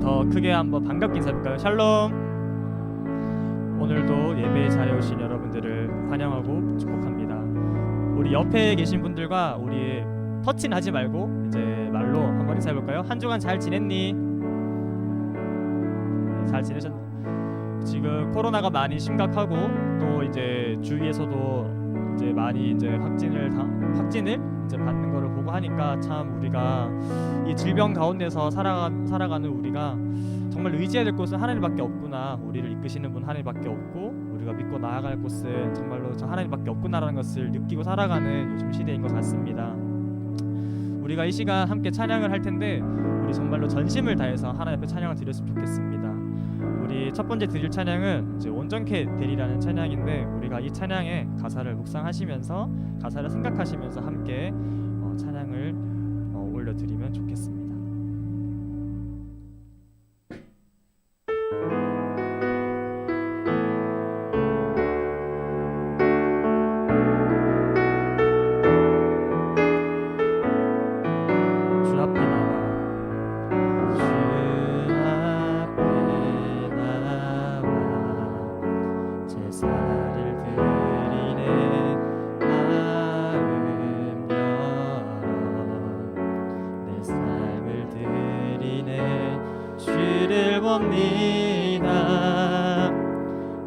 더 크게 한번 반갑게 인사해볼까요? 샬롬. 오늘도 예배에 자리에 오신 여러분들을 환영하고 축복합니다. 우리 옆에 계신 분들과 우리 터치는 하지 말고 이제 말로 한번 인사해볼까요? 한 주간 잘 지냈니? 잘 지내셨나? 지금 코로나가 많이 심각하고 또 이제 주위에서도 이제 많이 이제 확진을 이제 받는 거를 보고 하니까 참 우리가 이 질병 가운데서 살아가는 우리가 정말 의지해야 될 곳은 하나님밖에 없구나. 우리를 이끄시는 분 하나님밖에 없고 우리가 믿고 나아갈 곳은 정말로 저 하나님밖에 없구나라는 것을 느끼고 살아가는 요즘 시대인 것 같습니다. 우리가 이 시간 함께 찬양을 할 텐데 우리 정말로 전심을 다해서 하나님 앞에 찬양을 드렸으면 좋겠습니다. 우리 첫 번째 드릴 찬양은 이제 온전케 되리라는 찬양인데 우리가 이 찬양의 가사를 묵상하시면서 가사를 생각하시면서 함께 찬양을 올려드리면 좋겠습니다.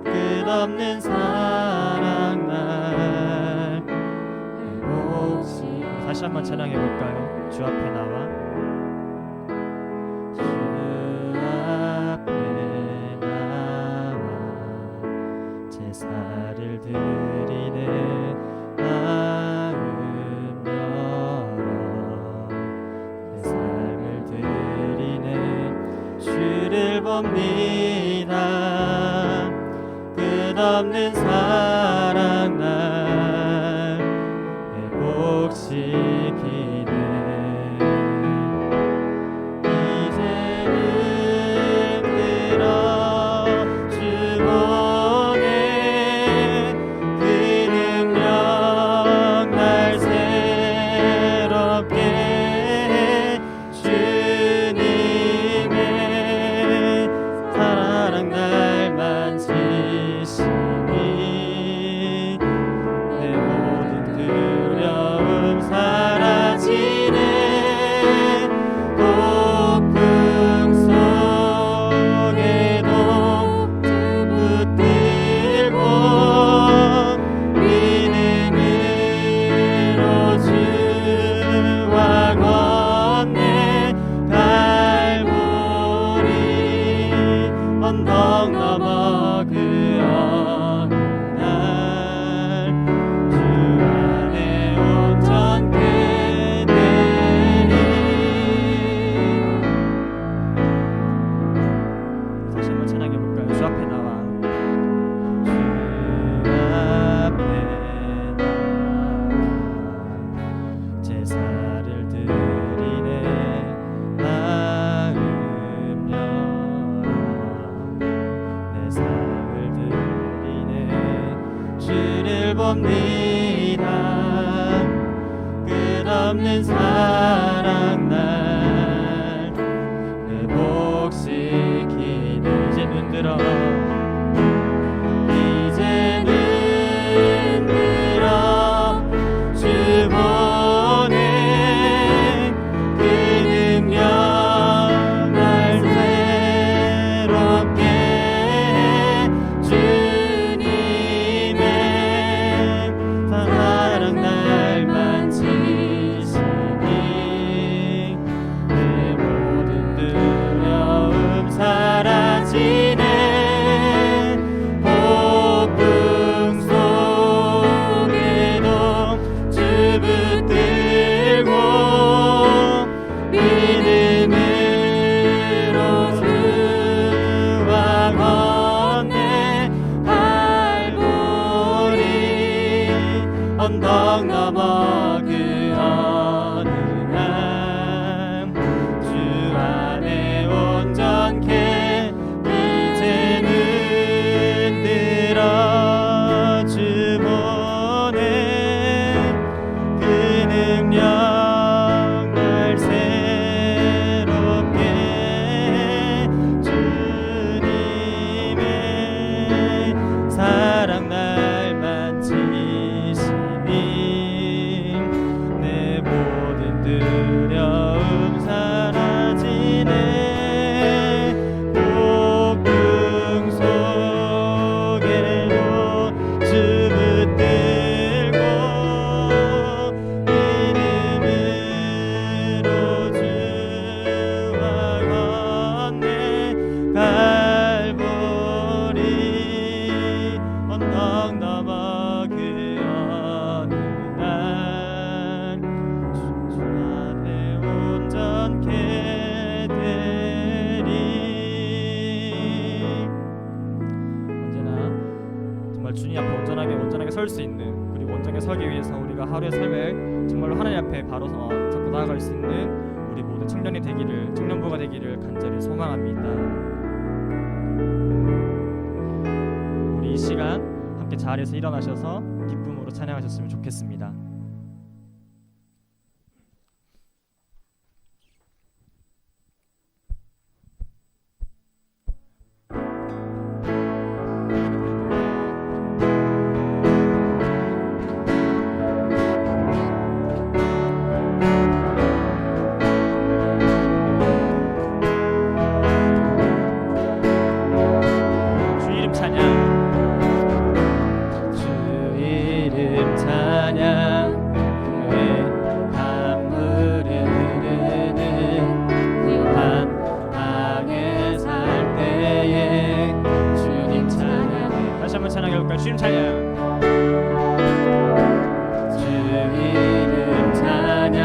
끝없는 사랑 날 다시 한번 찬양해 볼까요? 주 앞에 나와 주 앞에 나와 제사를 드리네 마음 열어 내 삶을 드리네 주를 봅니다. 끝없는 사랑 날 회복시키네 이제는 들어 주 보내 그 능력 날 새롭게 해 주님의 사랑 날 만지시니 내 모든 두려움 사라지네 폭풍 속에도 붙들고 믿음으로 주와 건네 갈보리 언덕 넘어 그 어느 날 주 안에 온전케 되리 다시 한번 찬양해 볼까요? 주 앞에 나와 주 앞에 나와 제사를 드리네 마음 열어 내 삶을 드리네 주를 봅니다. 끝없는 사랑 날 회복시키네 이제 눈 들어 이제는 들어 주 보내 그 능력 날 새롭게 주님의 사랑 날 만지시니 내 모든 두려움 사라지네 폭풍 속에도 주 붙들고 믿음으로 주와 건네 갈보리 언덕 넘어 그 어느 날 주 안에 온전케 이제는 들어 주 보내 그 능력 날 새롭게 설 수 있는, 그리고 온전하게 서기 위해서 우리가 하루의 삶을 정말로 하나님 앞에 바로 잡고 나아갈 수 있는 우리 모든 청년부가 되기를 간절히 소망합니다. 우리 이 시간 함께 자리에서 일어나셔서 기쁨으로 찬양하셨으면 좋겠습니다. 주님 찬양. 주 이름 찬양.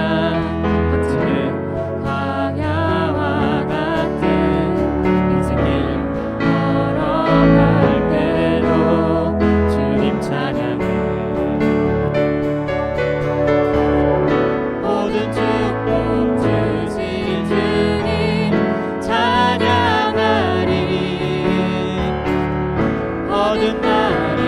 같은 광야와 같은 인생길 걸어갈 때도 주님 찬양해. 모든 축복 주신 주님 찬양하리. 모든 날이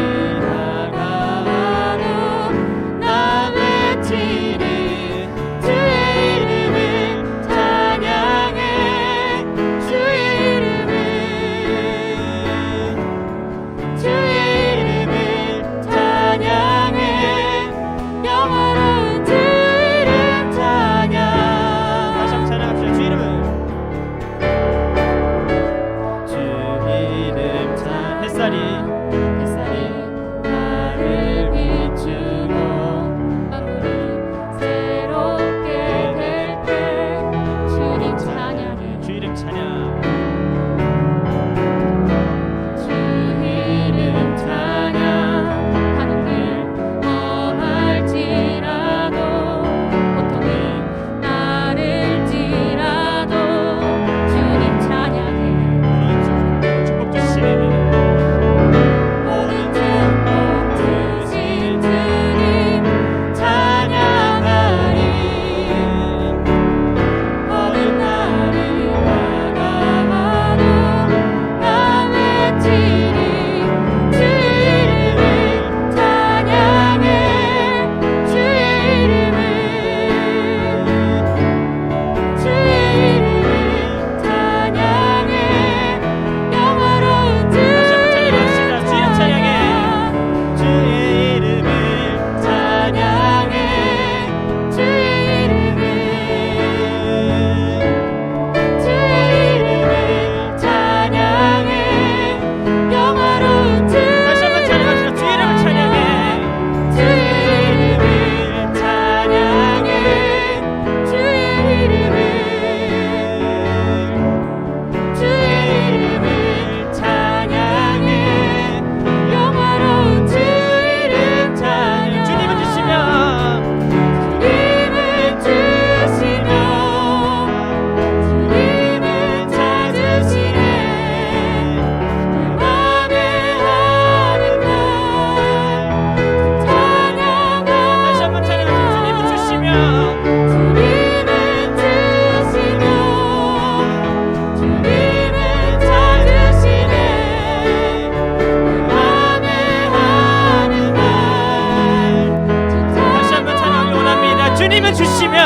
주님은 주시면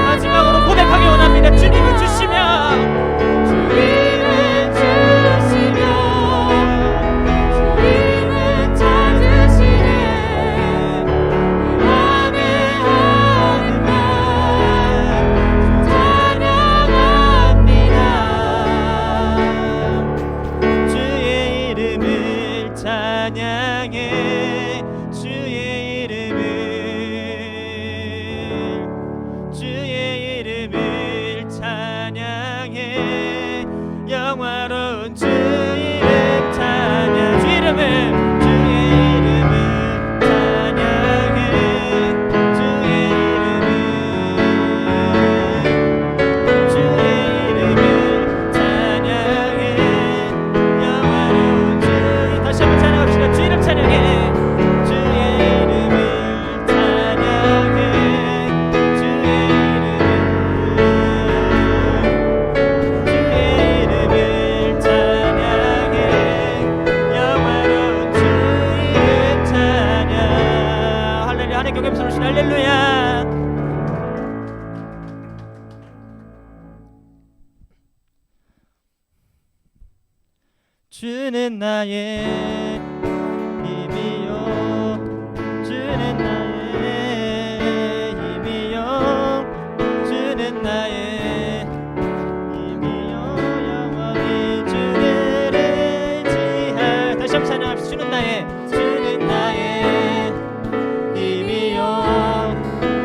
마지막으로 고백하기 원합니다. 주님은 주시면 찬양 주는 나의 힘이요 주는 나의 힘이요 주는 나의 힘이요 영원히 주를 의지할 다시 한번 찬양합시다. 주는 나의 힘이요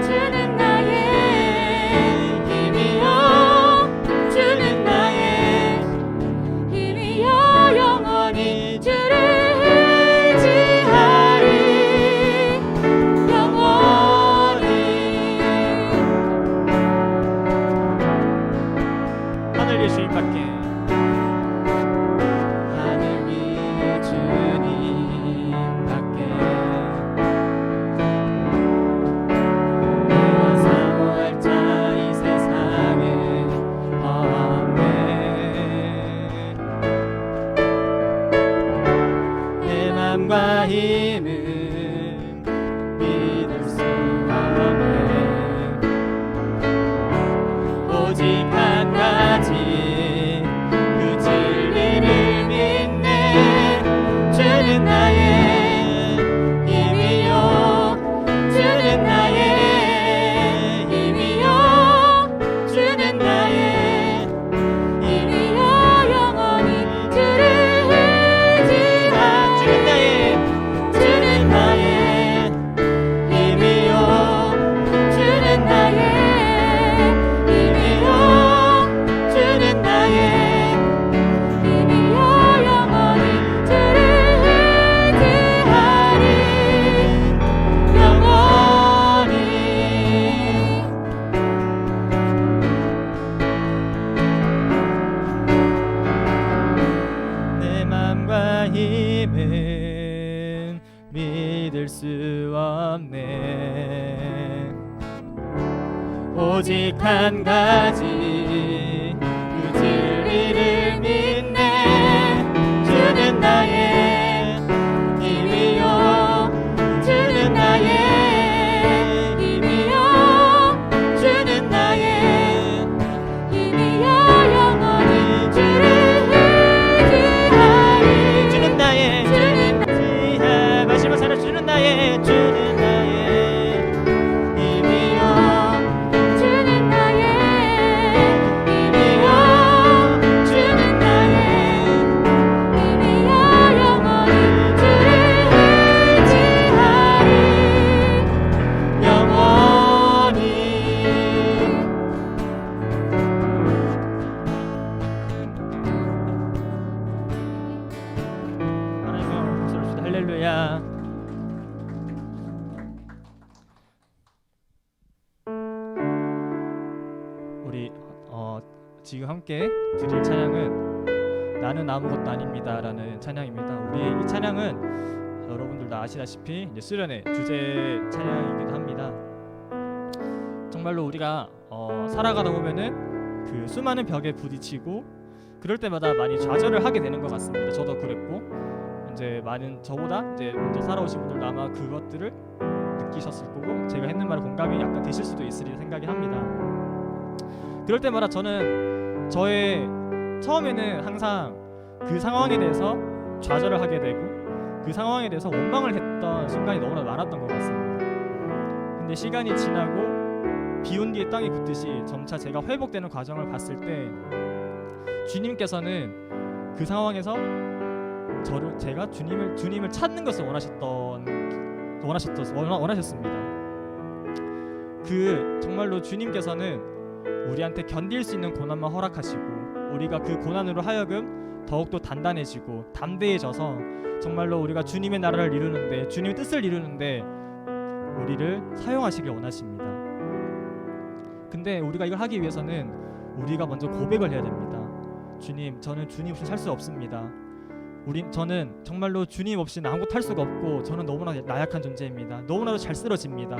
주는 나의 힘이요 주는 나의 힘이요 영원히 주를 의지하리 영원히 하늘 위의 주님밖에 하늘 위의 주님밖에 내가 사모할 자 이 세상에 없네 내 맘과 힘은 믿을 수 없네 오직 한 가지 그 진리를 믿네 주는 나의 힘이요 주는 나의 힘이요 주는 나의 힘이요 영원히 주를 의지하 주는 나의 힘이요 주는 나의 힘이요 주는 나의 힘이요 영원히 주를 의지하리 영원히 내 맘과 힘은 믿을 수 없네 오직 한 가지 그 진리를 믿네 주는 나의 힘이요 주는 나의 힘이요 주는 나의 힘이요 영원히 주를 의지하리 주는 나의 의지하 마지막 사랑 주는 나의 힘이요 주는 나의 힘이요 주는 나의 힘이요 영원히 주를 의지하리 영원히 하나님의 목소리 주시다 할렐루야. 우리 지금 함께 드릴 찬양은 나는 아무것도 아닙니다라는 찬양입니다. 우리 이 찬양은 여러분들도 아시다시피 이제 수련회 주제 찬양이기도 합니다. 정말로 우리가 살아가다 보면은 그 수많은 벽에 부딪히고 그럴 때마다 많이 좌절을 하게 되는 것 같습니다. 저도 그랬고 이제 많은 저보다 이제 먼저 살아오신 분들도 아마 그것들을 느끼셨을 거고 제가 했는 말에 공감이 약간 되실 수도 있으리 생각이 합니다. 그럴 때마다 저는 저의 처음에는 항상 그 상황에 대해서 좌절을 하게 되고 그 상황에 대해서 원망을 했던 순간이 너무나 많았던 것 같습니다. 근데 시간이 지나고 비온 뒤에 땅이 굳듯이 점차 제가 회복되는 과정을 봤을 때 주님께서는 그 상황에서 제가 주님을 찾는 것을 원하셨습니다. 그 정말로 주님께서는 우리한테 견딜 수 있는 고난만 허락하시고 우리가 그 고난으로 하여금 더욱더 단단해지고 담대해져서 정말로 우리가 주님의 나라를 이루는데 주님의 뜻을 이루는데 우리를 사용하시길 원하십니다. 근데 우리가 이걸 하기 위해서는 우리가 먼저 고백을 해야 됩니다. 주님, 저는 주님 없이 살 수 없습니다. 저는 정말로 주님 없이는 아무것도 할 수가 없고 저는 너무나 나약한 존재입니다. 너무나도 잘 쓰러집니다.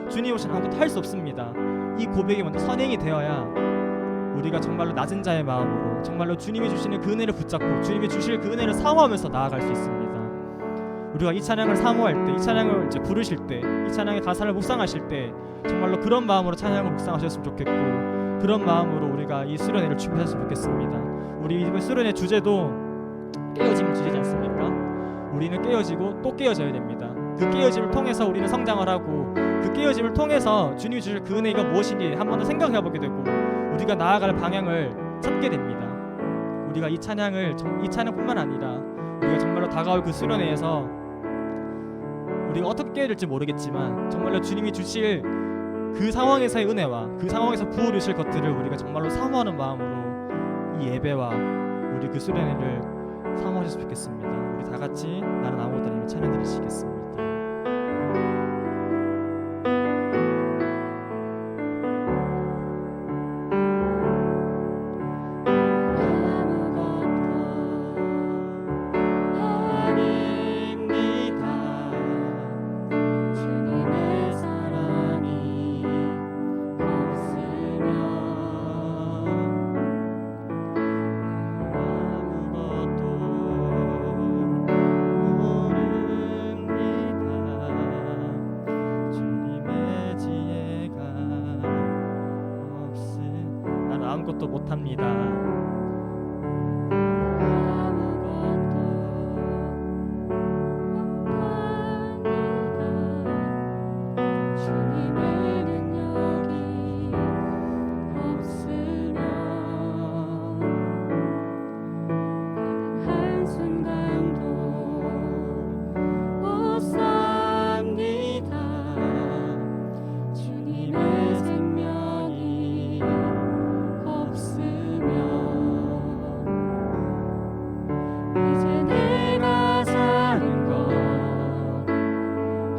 주님 없이는 아무것도 할 수 없습니다. 이 고백이 먼저 선행이 되어야 우리가 정말로 낮은 자의 마음으로 정말로 주님이 주시는 그 은혜를 붙잡고 주님이 주실 그 은혜를 사모하면서 나아갈 수 있습니다. 우리가 이 찬양을 사모할 때, 이 찬양을 이제 부르실 때, 이 찬양의 가사를 묵상하실 때 정말로 그런 마음으로 찬양을 묵상하셨으면 좋겠고 그런 마음으로 우리가 이 수련회를 준비하셨으면 좋겠습니다. 우리 이번 수련회 주제도 깨어짐을 주시지 않습니까? 우리는 깨어지고 또 깨어져야 됩니다. 그 깨어짐을 통해서 우리는 성장을 하고, 그 깨어짐을 통해서 주님이 주실 그 은혜가 무엇인지 한 번 더 생각해 보게 되고, 우리가 나아갈 방향을 찾게 됩니다. 우리가 이 찬양뿐만 아니라 우리가 정말로 다가올 그 수련회에서 우리가 어떻게 깨어질지 모르겠지만 정말로 주님이 주실 그 상황에서의 은혜와 그 상황에서 부어주실 것들을 우리가 정말로 사모하는 마음으로 이 예배와 우리 그 수련회를 사모하셨으면 좋겠습니다. 우리 다 같이 나는 아무것도 아니며 찬양 드리시겠습니다. 아무것도 못합니다. 주님의 능력이 없으면 한순간도 못 삽니다. 주님의 생명이 없으면 이제 내가 사는 것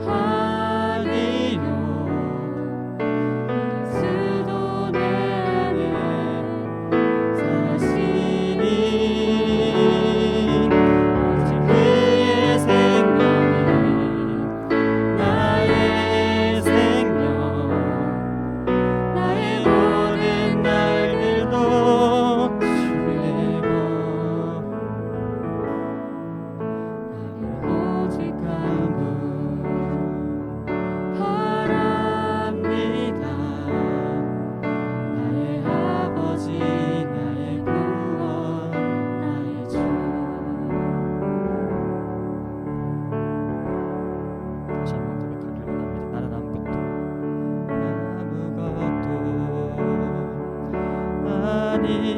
아니요. 그리스도 내 안에 사시니 오직 그의 생명이 나의 생명, 나의 모든 날들도 주의 것. 나는 오직 한 분 바랍니다. 나의 아버지, 나의 구원, 나의 주. 다시 한번 고백하길 원합니다. 나는 아무것도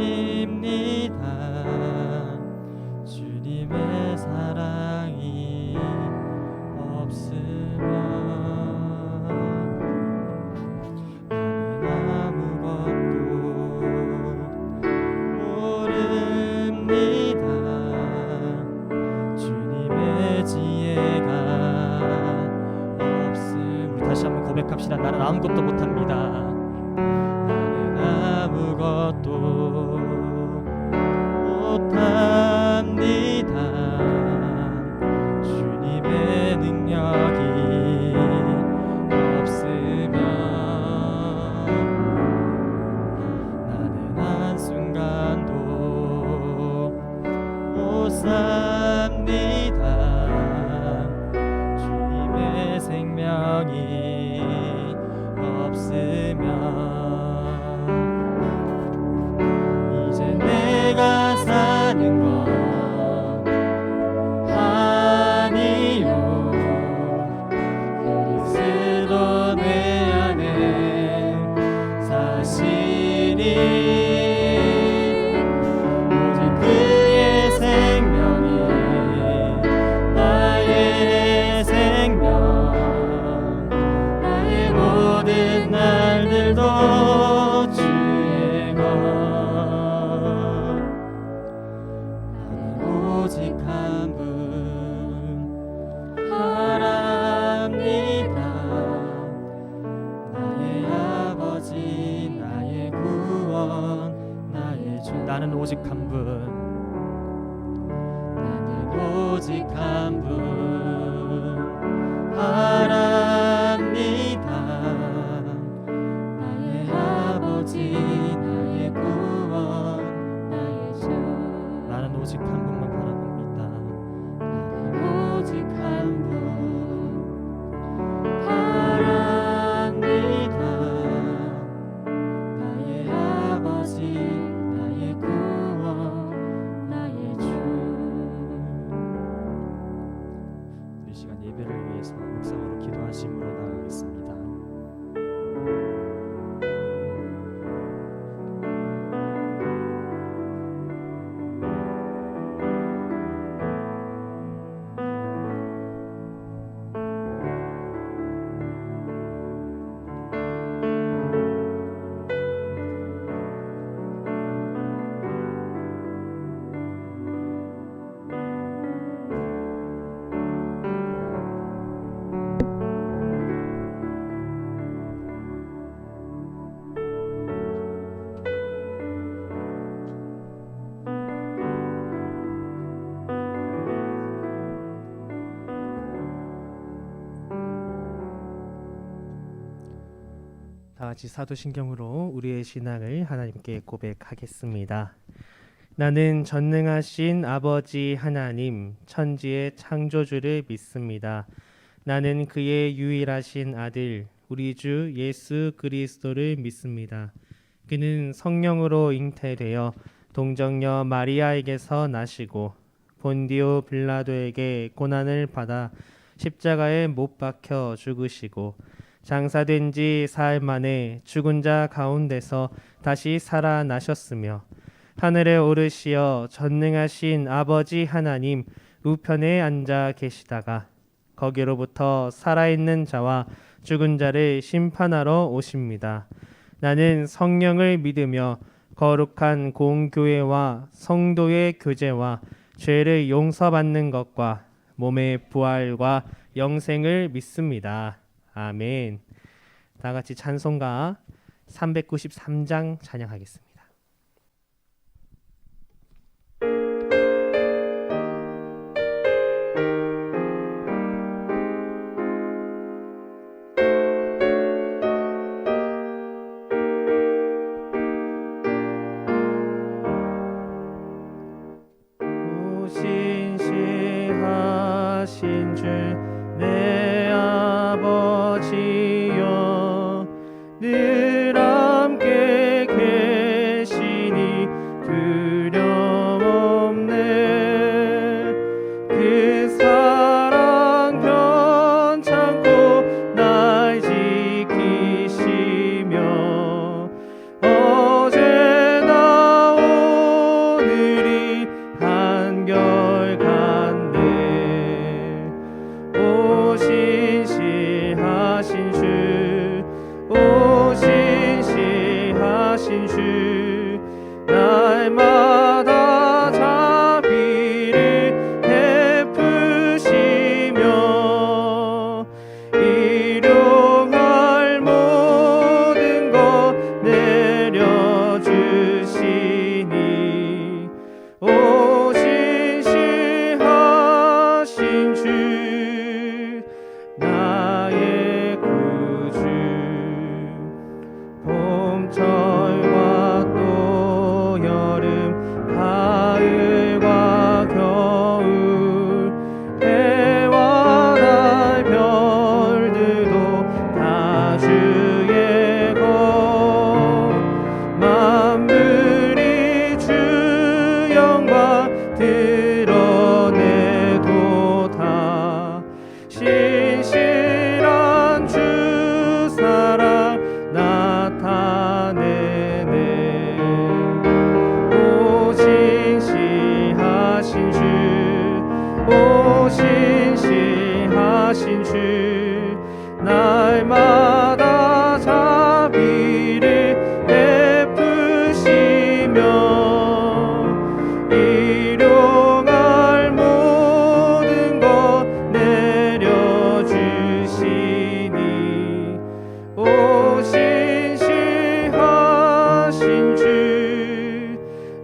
아닙니다. 주님의 사랑이 없으면 나는 아무것도 모릅니다. 주님의 지혜가 없음. 우리 다시 한번 고백합시다. 나는 아무것도 못합니다. 나는 아무것도 못합니다. 주님의 능력이 없으면 나는 한순간도 못 삽니다. 주님의 생명이 없으면 이제 내가 사는 것 아니요. 그리스도 내 안에 사시니 오직 그의 생명이 나의 생명, 나의 모든 날들도 주의 것. 나는 오직 한 분 바랍니다. 나의 아버지, 나의 구원, 나의 주. 나는 오직 한 분. 나는 오직 한 분 바랍니다. 나의 아버지, 나의 구원, 나의 주. 나는 오직 한 분만 바라봅니다. 나는 오직 한 분 바랍니다. 나의 아버지, 나의 구원, 나의 주. 같이 사도신경으로 우리의 신앙을 하나님께 고백하겠습니다. 나는 전능하신 아버지 하나님, 천지의 창조주를 믿습니다. 나는 그의 유일하신 아들, 우리 주 예수 그리스도를 믿습니다. 그는 성령으로 잉태되어 동정녀 마리아에게서 나시고 본디오 빌라도에게 고난을 받아 십자가에 못 박혀 죽으시고 장사된 지 사흘 만에 죽은 자 가운데서 다시 살아나셨으며 하늘에 오르시어 전능하신 아버지 하나님 우편에 앉아 계시다가 거기로부터 살아있는 자와 죽은 자를 심판하러 오십니다. 나는 성령을 믿으며 거룩한 공교회와 성도의 교제와 죄를 용서받는 것과 몸의 부활과 영생을 믿습니다. 아멘. 다 같이 찬송가 393장 찬양하겠습니다. 신실하신 주 내 아버지여 늘 함께 계시니 두려움 없네. 그 사랑 변찮고 날 지키시며 어제나 오늘이 한결같네. 오 신실하신 주, 오 신실하신 주, 날마다 자비를 베푸시며 일용할 모든 것 내려주시니 오 신실하신 주 나의 구주. 봄철과 또 여름 가을과 겨울 해와 달 별들도 다 주의 것. 만물이 주 영광 드러내도 다 신실한 주 사랑 나타내네. 오 신실하신 주, 오 신실하신 주, 날마다 자비를 베푸시며 일용할 모든 것 내려주시니 오 신실하신 주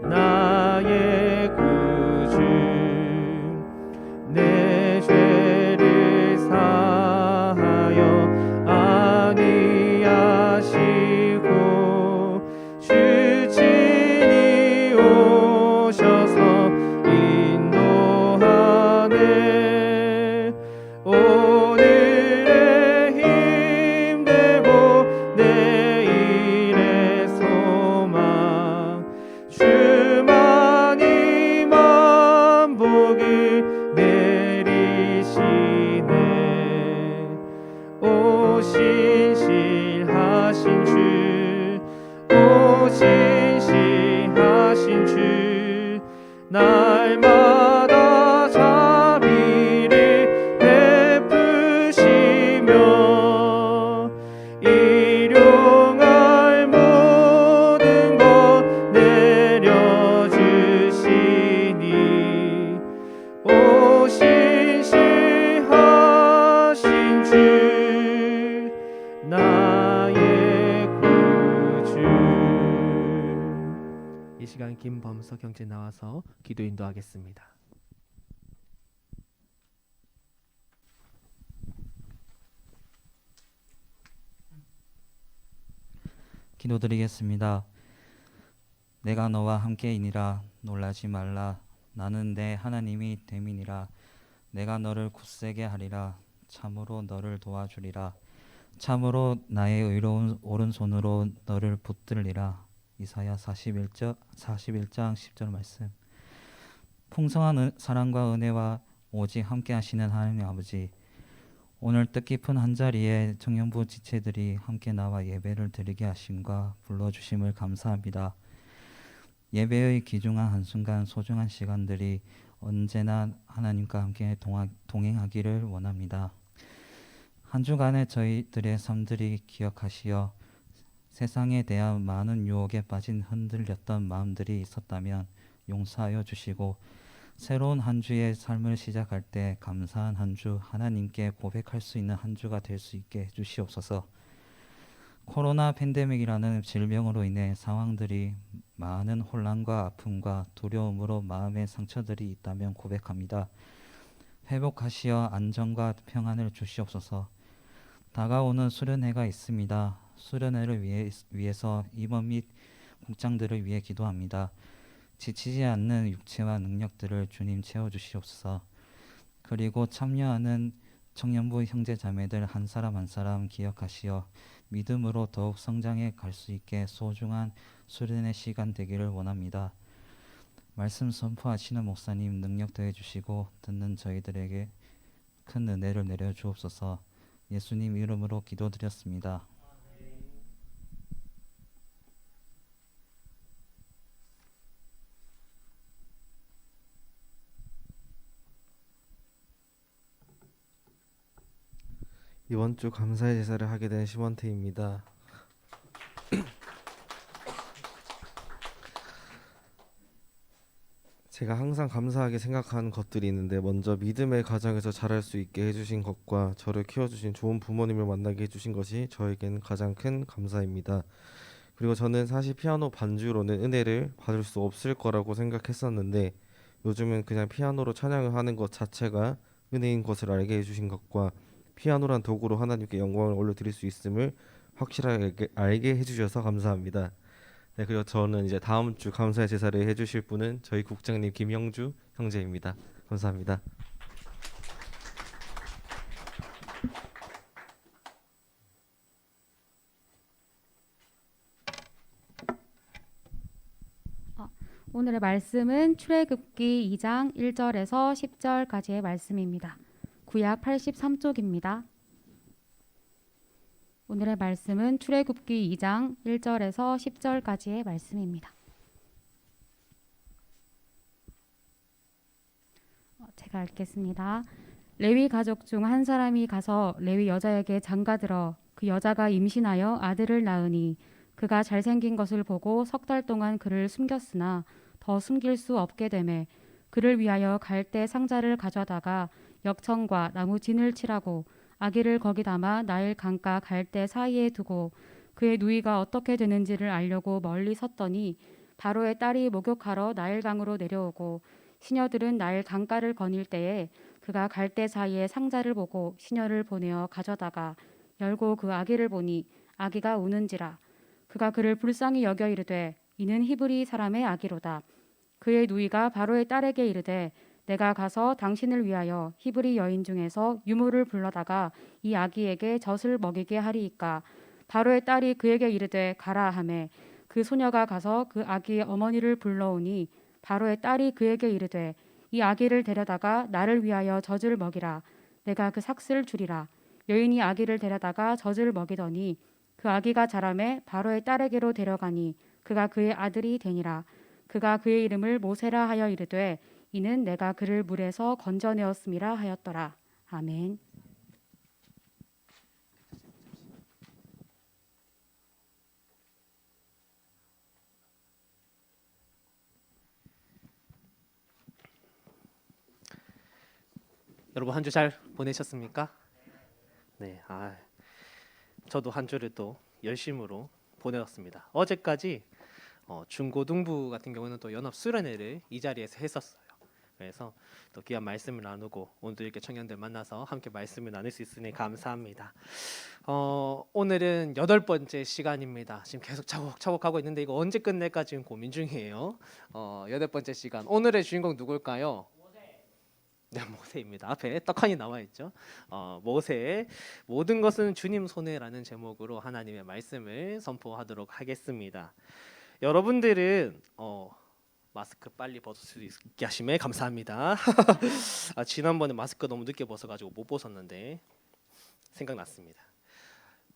나의 구주. 내 죄를 사하여 안위하시고 주 친히 오셔서 인도하네. 오늘의 힘되고 내일의 소망 주만이만 복을 내리시네. 오 신실하신 주, 오 신실하신 주, 날마다 자비를 베푸시며 일용할 모든 것 내려주시니 오 신실하신 주 나의 구주. 이 시간 김범석 형제 나와서 기도 인도하겠습니다. 기도드리겠습니다. 내가 너와 함께이니라 놀라지 말라. 나는 내 하나님이 됨이니라. 내가 너를 굳세게 하리라. 참으로 너를 도와주리라. 참으로 나의 의로운 오른손으로 너를 붙들리라. 이사야 41장 10절 말씀. 풍성한 사랑과 은혜와 오직 함께 하시는 하나님 아버지, 오늘 뜻깊은 한자리에 청년부 지체들이 함께 나와 예배를 드리게 하심과 불러주심을 감사합니다. 예배의 귀중한 한순간, 소중한 시간들이 언제나 하나님과 함께 동행하기를 원합니다. 한 주간의 저희들의 삶들이 기억하시어 세상에 대한 많은 유혹에 빠진 흔들렸던 마음들이 있었다면 용서하여 주시고, 새로운 한 주의 삶을 시작할 때 감사한 한 주, 하나님께 고백할 수 있는 한 주가 될 수 있게 해주시옵소서. 코로나 팬데믹이라는 질병으로 인해 상황들이 많은 혼란과 아픔과 두려움으로 마음의 상처들이 있다면 고백합니다. 회복하시어 안정과 평안을 주시옵소서. 다가오는 수련회가 있습니다. 수련회를 위해서 임원 및 국장들을 위해 기도합니다. 지치지 않는 육체와 능력들을 주님 채워주시옵소서. 그리고 참여하는 청년부 형제 자매들 한 사람 한 사람 기억하시어 믿음으로 더욱 성장해 갈 수 있게 소중한 수련의 시간 되기를 원합니다. 말씀 선포하시는 목사님 능력 더해 주시고 듣는 저희들에게 큰 은혜를 내려 주옵소서. 예수님 이름으로 기도드렸습니다. 이번 주 감사의 제사를 하게 된 심원태입니다. 제가 항상 감사하게 생각하는 것들이 있는데, 먼저 믿음의 가정에서 자랄 수 있게 해주신 것과 저를 키워주신 좋은 부모님을 만나게 해주신 것이 저에겐 가장 큰 감사입니다. 그리고 저는 사실 피아노 반주로는 은혜를 받을 수 없을 거라고 생각했었는데, 요즘은 그냥 피아노로 찬양을 하는 것 자체가 은혜인 것을 알게 해주신 것과 피아노란 도구로 하나님께 영광을 올려드릴 수 있음을 확실하게 알게 해주셔서 감사합니다. 네, 그리고 저는 이제 다음 주 감사의 제사를 해주실 분은 저희 국장님 김영주 형제입니다. 감사합니다. 오늘의 말씀은 출애굽기 2장 1절에서 10절까지의 말씀입니다. 구약 83쪽입니다. 오늘의 말씀은 출애굽기 2장 1절에서 10절까지의 말씀입니다. 제가 읽겠습니다. 레위 가족 중 한 사람이 가서 레위 여자에게 장가들어 그 여자가 임신하여 아들을 낳으니 그가 잘생긴 것을 보고 석 달 동안 그를 숨겼으나 더 숨길 수 없게 되매 그를 위하여 갈대 상자를 가져다가 역청과 나무 진을 칠하고 아기를 거기 담아 나일 강가 갈대 사이에 두고 그의 누이가 어떻게 되는지를 알려고 멀리 섰더니 바로의 딸이 목욕하러 나일강으로 내려오고 시녀들은 나일 강가를 거닐 때에 그가 갈대 사이에 상자를 보고 시녀를 보내어 가져다가 열고 그 아기를 보니 아기가 우는지라. 그가 그를 불쌍히 여겨 이르되 이는 히브리 사람의 아기로다. 그의 누이가 바로의 딸에게 이르되 내가 가서 당신을 위하여 히브리 여인 중에서 유모를 불러다가 이 아기에게 젖을 먹이게 하리이까. 바로의 딸이 그에게 이르되 가라 하매 그 소녀가 가서 그 아기의 어머니를 불러오니 바로의 딸이 그에게 이르되 이 아기를 데려다가 나를 위하여 젖을 먹이라. 내가 그 삭슬 주리라. 여인이 아기를 데려다가 젖을 먹이더니 그 아기가 자라매 바로의 딸에게로 데려가니 그가 그의 아들이 되니라. 그가 그의 이름을 모세라 하여 이르되 이는 내가 그를 물에서 건져내었음이라 하였더라. 아멘. 여러분 한 주 잘 보내셨습니까? 네, 저도 한 주를 또 열심으로 보내었습니다. 어제까지 중고등부 같은 경우는 또 연합 수련회를 이 자리에서 했었어요. 그래서 또 귀한 말씀을 나누고 오늘도 이렇게 청년들 만나서 함께 말씀을 나눌 수 있으니 감사합니다. 오늘은 8번째 시간입니다. 지금 계속 차곡차곡 하고 있는데 이거 언제 끝낼까 지금 고민 중이에요. 8번째 시간. 오늘의 주인공 누굴까요? 네, 모세입니다. 앞에 떡하니 나와 있죠. 모세 모든 것은 주님 손에라는 제목으로 하나님의 말씀을 선포하도록 하겠습니다. 여러분들은 마스크 빨리 벗을 수 있게 하심에 감사합니다. 지난번에 마스크 너무 늦게 벗어가지고 못 벗었는데 생각났습니다.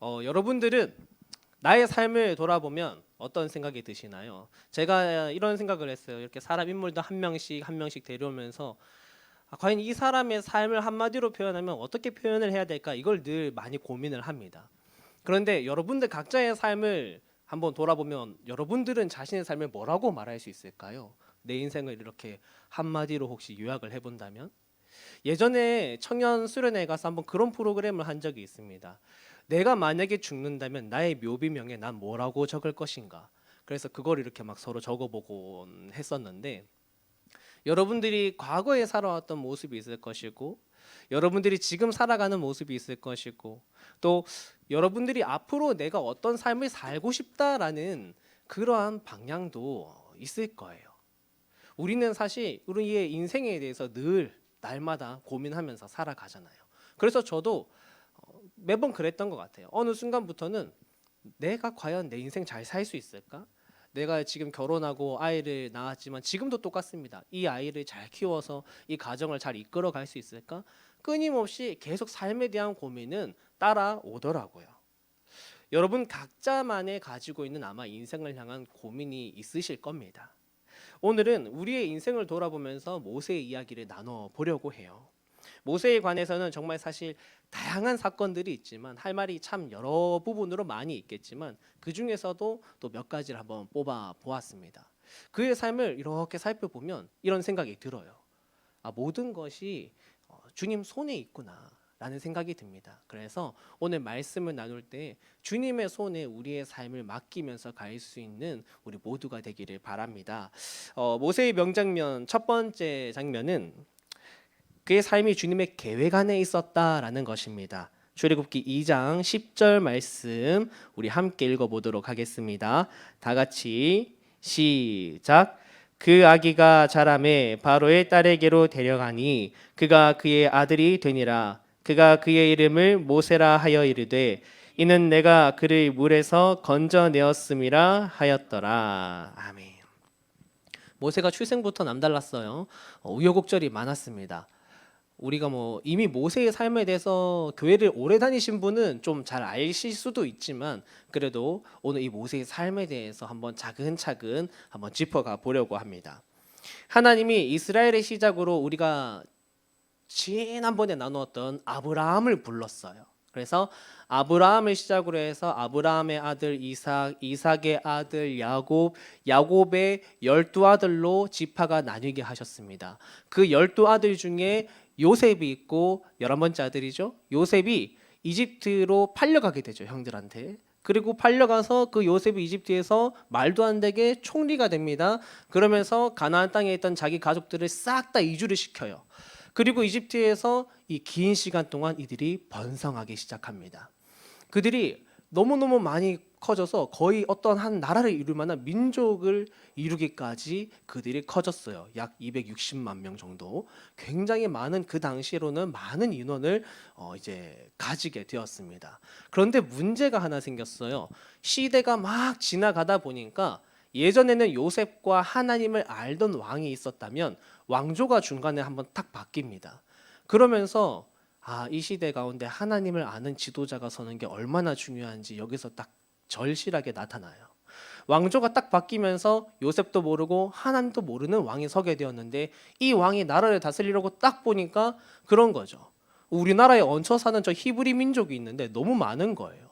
여러분들은 나의 삶을 돌아보면 어떤 생각이 드시나요? 제가 이런 생각을 했어요. 이렇게 사람 인물도 한 명씩 데려오면서 과연 이 사람의 삶을 한마디로 표현하면 어떻게 표현을 해야 될까? 이걸 늘 많이 고민을 합니다. 그런데 여러분들 각자의 삶을 한번 돌아보면 여러분들은 자신의 삶을 뭐라고 말할 수 있을까요? 내 인생을 이렇게 한마디로 혹시 요약을 해본다면? 예전에 청년 수련회에 가서 한번 그런 프로그램을 한 적이 있습니다. 내가 만약에 죽는다면 나의 묘비명에 난 뭐라고 적을 것인가? 그래서 그걸 이렇게 막 서로 적어보고 했었는데 여러분들이 과거에 살아왔던 모습이 있을 것이고 여러분들이 지금 살아가는 모습이 있을 것이고 또 여러분들이 앞으로 내가 어떤 삶을 살고 싶다라는 그러한 방향도 있을 거예요. 우리는 사실 우리의 인생에 대해서 늘 날마다 고민하면서 살아가잖아요. 그래서 저도 매번 그랬던 것 같아요. 어느 순간부터는 내가 과연 내 인생 잘 살 수 있을까? 내가 지금 결혼하고 아이를 낳았지만 지금도 똑같습니다. 이 아이를 잘 키워서 이 가정을 잘 이끌어 갈 수 있을까? 끊임없이 계속 삶에 대한 고민은 따라오더라고요. 여러분 각자만의 가지고 있는 아마 인생을 향한 고민이 있으실 겁니다. 오늘은 우리의 인생을 돌아보면서 모세의 이야기를 나눠보려고 해요. 모세에 관해서는 정말 사실 다양한 사건들이 있지만 할 말이 참 여러 부분으로 많이 있겠지만 그 중에서도 또 몇 가지를 한번 뽑아 보았습니다. 그의 삶을 이렇게 살펴보면 이런 생각이 들어요. 모든 것이 주님 손에 있구나 라는 생각이 듭니다. 그래서 오늘 말씀을 나눌 때 주님의 손에 우리의 삶을 맡기면서 갈 수 있는 우리 모두가 되기를 바랍니다. 모세의 명장면 첫 번째 장면은 그의 삶이 주님의 계획 안에 있었다라는 것입니다. 출애굽기 2장 10절 말씀 우리 함께 읽어보도록 하겠습니다. 다 같이 시작. 그 아기가 자라매 바로의 딸에게로 데려가니 그가 그의 아들이 되니라. 그가 그의 이름을 모세라 하여 이르되 이는 내가 그를 물에서 건져내었음이라 하였더라. 아멘. 모세가 출생부터 남달랐어요. 우여곡절이 많았습니다. 우리가 이미 모세의 삶에 대해서 교회를 오래 다니신 분은 좀 잘 아실 수도 있지만 그래도 오늘 이 모세의 삶에 대해서 한번 차근차근 한번 짚어가 보려고 합니다. 하나님이 이스라엘의 시작으로 우리가 지난번에 나누었던 아브라함을 불렀어요. 그래서 아브라함을 시작으로 해서 아브라함의 아들 이삭, 이삭의 아들 야곱, 야곱의 12아들로 지파가 나뉘게 하셨습니다. 그 12아들 중에 요셉이 있고 11번째 아들이죠. 요셉이 이집트로 팔려가게 되죠. 형들한테. 그리고 팔려가서 그 요셉이 이집트에서 말도 안 되게 총리가 됩니다. 그러면서 가나안 땅에 있던 자기 가족들을 싹 다 이주를 시켜요. 그리고 이집트에서 이 긴 시간 동안 이들이 번성하기 시작합니다. 그들이 너무너무 많이 커져서 거의 어떤 한 나라를 이룰 만한 민족을 이루기까지 그들이 커졌어요. 약 260만 명 정도. 굉장히 많은 그 당시로는 많은 인원을 이제 가지게 되었습니다. 그런데 문제가 하나 생겼어요. 시대가 막 지나가다 보니까 예전에는 요셉과 하나님을 알던 왕이 있었다면 왕조가 중간에 한번 딱 바뀝니다. 그러면서 이 시대 가운데 하나님을 아는 지도자가 서는 게 얼마나 중요한지 여기서 딱 절실하게 나타나요. 왕조가 딱 바뀌면서 요셉도 모르고 하나님도 모르는 왕이 서게 되었는데 이 왕이 나라를 다스리려고 딱 보니까 그런 거죠. 우리나라에 얹혀 사는 저 히브리 민족이 있는데 너무 많은 거예요.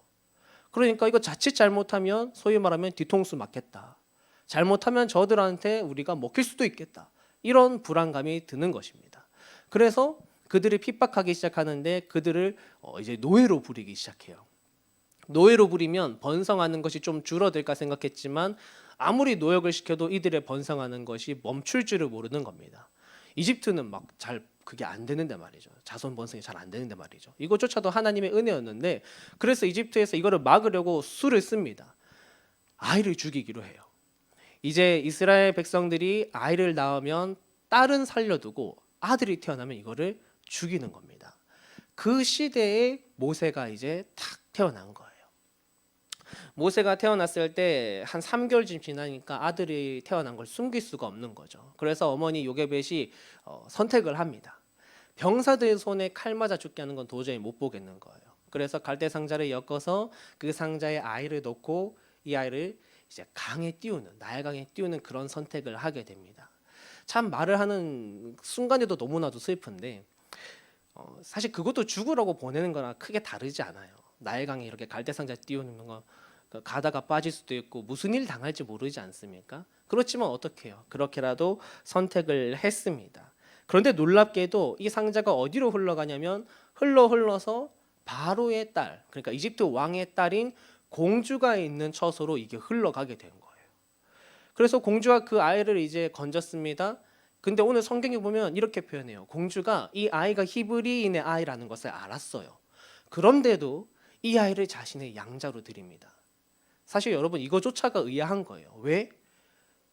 그러니까 이거 자칫 잘못하면 소위 말하면 뒤통수 맞겠다. 잘못하면 저들한테 우리가 먹힐 수도 있겠다. 이런 불안감이 드는 것입니다. 그래서 그들을 핍박하기 시작하는데 그들을 이제 노예로 부리기 시작해요. 노예로 부리면 번성하는 것이 좀 줄어들까 생각했지만 아무리 노역을 시켜도 이들의 번성하는 것이 멈출 줄을 모르는 겁니다. 이집트는 막 잘 그게 안 되는데 말이죠. 자손 번성이 잘 안 되는데 말이죠. 이것조차도 하나님의 은혜였는데 그래서 이집트에서 이거를 막으려고 수를 씁니다. 아이를 죽이기로 해요. 이제 이스라엘 백성들이 아이를 낳으면 딸은 살려두고 아들이 태어나면 이거를 죽이는 겁니다. 그 시대에 모세가 이제 탁 태어난 거예요. 모세가 태어났을 때 한 3개월쯤 지나니까 아들이 태어난 걸 숨길 수가 없는 거죠. 그래서 어머니 요게벳이 선택을 합니다. 병사들 손에 칼 맞아 죽게 하는 건 도저히 못 보겠는 거예요. 그래서 갈대 상자를 엮어서 그 상자에 아이를 넣고 이 아이를 이제 강에 띄우는, 나일강에 띄우는 그런 선택을 하게 됩니다. 참 말을 하는 순간에도 너무나도 슬픈데 사실 그것도 죽으라고 보내는 거랑 크게 다르지 않아요. 나일강에 이렇게 갈대 상자 띄우는 거 가다가 빠질 수도 있고 무슨 일 당할지 모르지 않습니까? 그렇지만 어떻게 해요? 그렇게라도 선택을 했습니다. 그런데 놀랍게도 이 상자가 어디로 흘러가냐면 흘러서 바로의 딸, 그러니까 이집트 왕의 딸인 공주가 있는 처소로 이게 흘러가게 된 거예요. 그래서 공주가 그 아이를 이제 건졌습니다. 근데 오늘 성경에 보면 이렇게 표현해요. 공주가 이 아이가 히브리인의 아이라는 것을 알았어요. 그런데도 이 아이를 자신의 양자로 드립니다. 사실 여러분 이거조차가 의아한 거예요. 왜?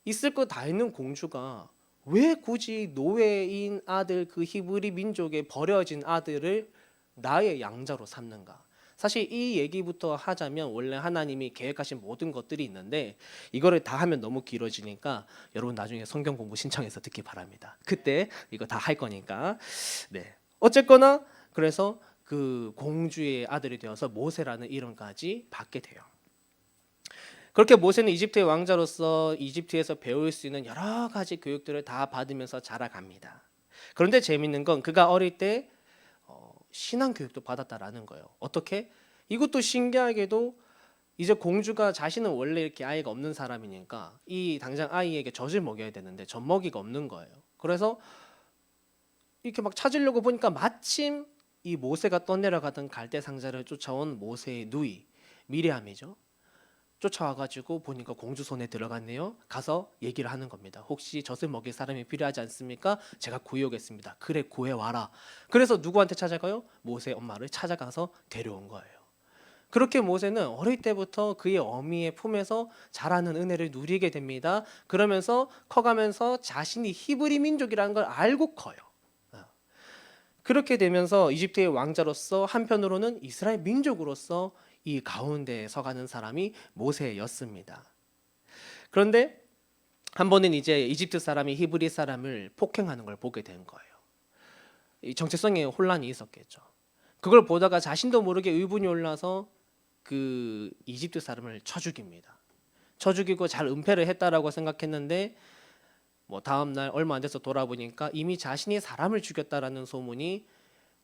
있을 거 다 있는 공주가 왜 굳이 노예인 아들, 그 히브리 민족의 버려진 아들을 나의 양자로 삼는가? 사실 이 얘기부터 하자면 원래 하나님이 계획하신 모든 것들이 있는데 이거를 다 하면 너무 길어지니까 여러분 나중에 성경 공부 신청해서 듣기 바랍니다. 그때 이거 다 할 거니까. 네. 어쨌거나 그래서 그 공주의 아들이 되어서 모세라는 이름까지 받게 돼요. 그렇게 모세는 이집트의 왕자로서 이집트에서 배울 수 있는 여러 가지 교육들을 다 받으면서 자라갑니다. 그런데 재밌는 건 그가 어릴 때 신앙 교육도 받았다라는 거예요. 어떻게? 이것도 신기하게도 이제 공주가 자신은 원래 이렇게 아이가 없는 사람이니까 이 당장 아이에게 젖을 먹여야 되는데 젖먹이가 없는 거예요. 그래서 이렇게 막 찾으려고 보니까 마침 이 모세가 떠내려가던 갈대 상자를 쫓아온 모세의 누이 미리암이죠. 쫓아와가지고 보니까 공주 손에 들어갔네요. 가서 얘기를 하는 겁니다. 혹시 젖을 먹일 사람이 필요하지 않습니까? 제가 구해오겠습니다. 그래 구해와라. 그래서 누구한테 찾아가요? 모세 엄마를 찾아가서 데려온 거예요. 그렇게 모세는 어릴 때부터 그의 어미의 품에서 자라는 은혜를 누리게 됩니다. 그러면서 커가면서 자신이 히브리 민족이라는 걸 알고 커요. 그렇게 되면서 이집트의 왕자로서 한편으로는 이스라엘 민족으로서 이 가운데에 서가는 사람이 모세였습니다. 그런데 한 번은 이제 이집트 사람이 히브리 사람을 폭행하는 걸 보게 된 거예요. 이 정체성에 혼란이 있었겠죠. 그걸 보다가 자신도 모르게 의분이 올라서 그 이집트 사람을 쳐 죽입니다. 쳐 죽이고 잘 은폐를 했다라고 생각했는데 뭐 다음 날 얼마 안 돼서 돌아보니까 이미 자신이 사람을 죽였다라는 소문이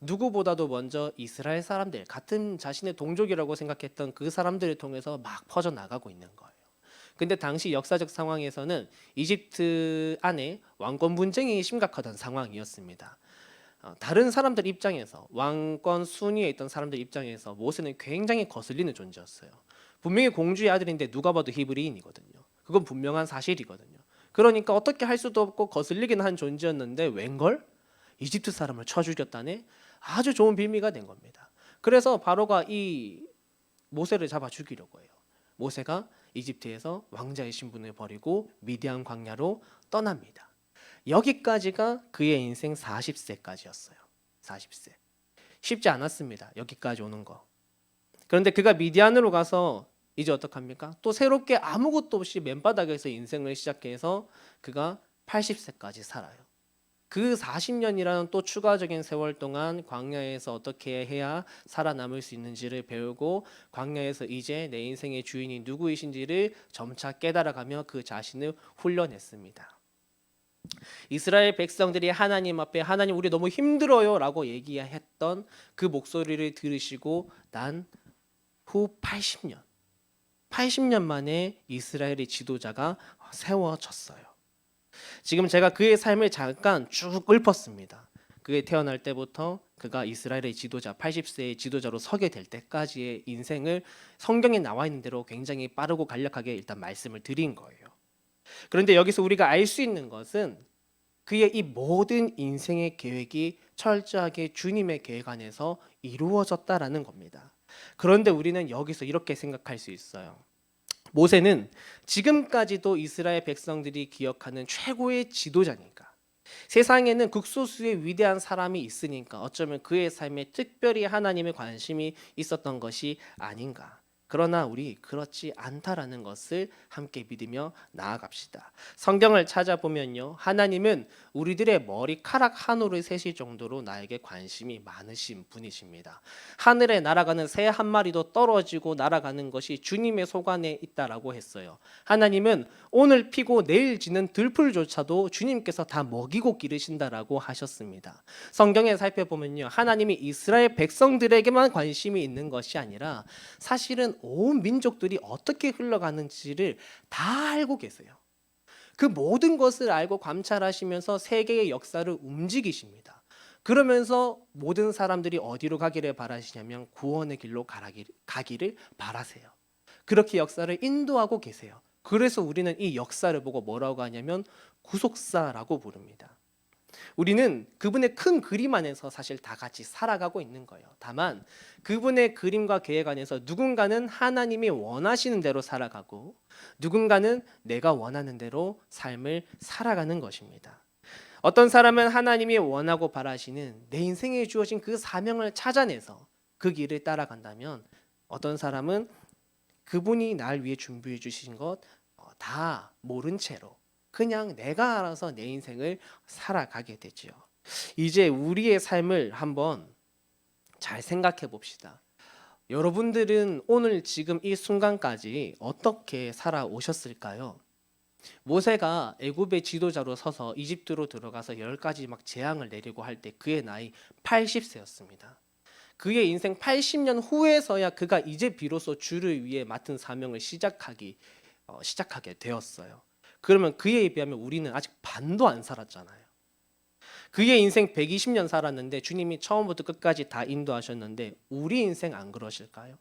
누구보다도 먼저 이스라엘 사람들, 같은 자신의 동족이라고 생각했던 그 사람들을 통해서 막 퍼져나가고 있는 거예요. 근데 당시 역사적 상황에서는 이집트 안에 왕권 분쟁이 심각하던 상황이었습니다. 다른 사람들 입장에서, 왕권 순위에 있던 사람들 입장에서 모세는 굉장히 거슬리는 존재였어요. 분명히 공주의 아들인데 누가 봐도 히브리인이거든요. 그건 분명한 사실이거든요. 그러니까 어떻게 할 수도 없고 거슬리긴 한 존재였는데 웬걸? 이집트 사람을 쳐 죽였다네? 아주 좋은 빌미가 된 겁니다. 그래서 바로가 이 모세를 잡아 죽이려고 해요. 모세가 이집트에서 왕자의 신분을 버리고 미디안 광야로 떠납니다. 여기까지가 그의 인생 40세까지였어요. 40세. 쉽지 않았습니다. 여기까지 오는 거. 그런데 그가 미디안으로 가서 이제 어떡합니까? 또 새롭게 아무것도 없이 맨바닥에서 인생을 시작해서 그가 80세까지 살아요. 그 40년이라는 또 추가적인 세월 동안 광야에서 어떻게 해야 살아남을 수 있는지를 배우고 광야에서 이제 내 인생의 주인이 누구이신지를 점차 깨달아가며 그 자신을 훈련했습니다. 이스라엘 백성들이 하나님 앞에 하나님 우리 너무 힘들어요 라고 얘기했던 그 목소리를 들으시고 난 후 80년 만에 이스라엘의 지도자가 세워졌어요. 지금 제가 그의 삶을 잠깐 쭉 읊었습니다. 그의 태어날 때부터 그가 이스라엘의 지도자, 80세의 지도자로 서게 될 때까지의 인생을 성경에 나와 있는 대로 굉장히 빠르고 간략하게 일단 말씀을 드린 거예요. 그런데 여기서 우리가 알 수 있는 것은 그의 이 모든 인생의 계획이 철저하게 주님의 계획 안에서 이루어졌다라는 겁니다. 그런데 우리는 여기서 이렇게 생각할 수 있어요. 모세는 지금까지도 이스라엘 백성들이 기억하는 최고의 지도자니까, 세상에는 극소수의 위대한 사람이 있으니까 어쩌면 그의 삶에 특별히 하나님의 관심이 있었던 것이 아닌가. 그러나 우리 그렇지 않다라는 것을 함께 믿으며 나아갑시다. 성경을 찾아보면요, 하나님은 우리들의 머리카락 한 올을 세실 정도로 나에게 관심이 많으신 분이십니다. 하늘에 날아가는 새 한 마리도 떨어지고 날아가는 것이 주님의 소관에 있다라고 했어요. 하나님은 오늘 피고 내일 지는 들풀조차도 주님께서 다 먹이고 기르신다라고 하셨습니다. 성경에 살펴보면요, 하나님이 이스라엘 백성들에게만 관심이 있는 것이 아니라 사실은 온 민족들이 어떻게 흘러가는지를 다 알고 계세요. 그 모든 것을 알고 관찰하시면서 세계의 역사를 움직이십니다. 그러면서 모든 사람들이 어디로 가기를 바라시냐면 구원의 길로 가기를 바라세요. 그렇게 역사를 인도하고 계세요. 그래서 우리는 이 역사를 보고 뭐라고 하냐면 구속사라고 부릅니다. 우리는 그분의 큰 그림 안에서 사실 다 같이 살아가고 있는 거예요. 다만 그분의 그림과 계획 안에서 누군가는 하나님이 원하시는 대로 살아가고 누군가는 내가 원하는 대로 삶을 살아가는 것입니다. 어떤 사람은 하나님이 원하고 바라시는 내 인생에 주어진 그 사명을 찾아내서 그 길을 따라간다면, 어떤 사람은 그분이 날 위해 준비해 주신 것 다 모른 채로 그냥 내가 알아서 내 인생을 살아가게 되지요. 이제 우리의 삶을 한번 잘 생각해 봅시다. 여러분들은 오늘 지금 이 순간까지 어떻게 살아오셨을까요? 모세가 애굽의 지도자로 서서 이집트로 들어가서 10가지 막 재앙을 내리고 할 때 그의 나이 80세였습니다. 그의 인생 80년 후에서야 그가 이제 비로소 주를 위해 맡은 사명을 시작하게 되었어요. 그러면 그에 비하면 우리는 아직 반도 안 살았잖아요. 그의 인생 120년 살았는데 주님이 처음부터 끝까지 다 인도하셨는데 우리 인생 안 그러실까요?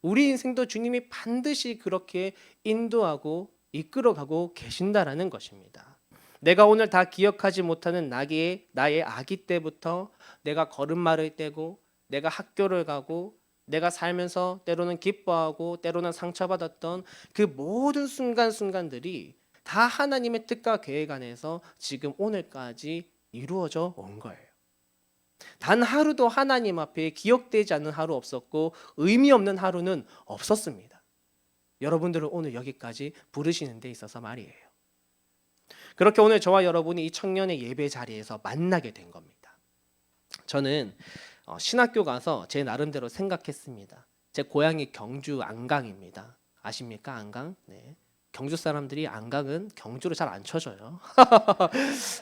우리 인생도 주님이 반드시 그렇게 인도하고 이끌어가고 계신다라는 것입니다. 내가 오늘 다 기억하지 못하는 나의 아기 때부터 내가 걸음마를 떼고 내가 학교를 가고 내가 살면서 때로는 기뻐하고 때로는 상처받았던 그 모든 순간순간들이 다 하나님의 뜻과 계획 안에서 지금 오늘까지 이루어져 온 거예요. 단 하루도 하나님 앞에 기억되지 않는 하루 없었고 의미 없는 하루는 없었습니다. 여러분들을 오늘 여기까지 부르시는 데 있어서 말이에요. 그렇게 오늘 저와 여러분이 이 청년의 예배 자리에서 만나게 된 겁니다. 저는 신학교 가서 제 나름대로 생각했습니다. 제 고향이 경주 안강입니다. 아십니까? 안강? 네. 경주 사람들이 안강은 경주로 잘 안 쳐져요.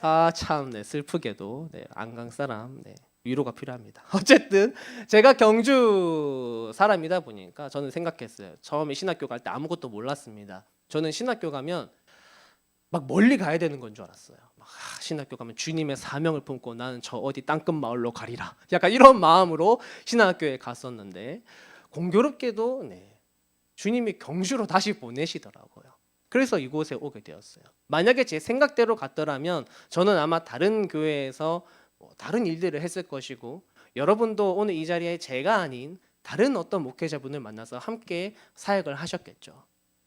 아, 참, 네, 슬프게도 네, 안강 사람 위로가 필요합니다. 어쨌든 제가 경주 사람이다 보니까 저는 생각했어요. 처음에 신학교 갈 때 아무것도 몰랐습니다. 저는 신학교 가면 막 멀리 가야 되는 건 줄 알았어요. 신학교 가면 주님의 사명을 품고 나는 저 어디 땅끝 마을로 가리라. 약간 이런 마음으로 신학교에 갔었는데 공교롭게도 주님이 경주로 다시 보내시더라고요. 그래서 이곳에 오게 되었어요. 만약에 제 생각대로 갔더라면 저는 아마 다른 교회에서 다른 일들을 했을 것이고 여러분도 오늘 이 자리에 제가 아닌 다른 어떤 목회자분을 만나서 함께 사역을 하셨겠죠.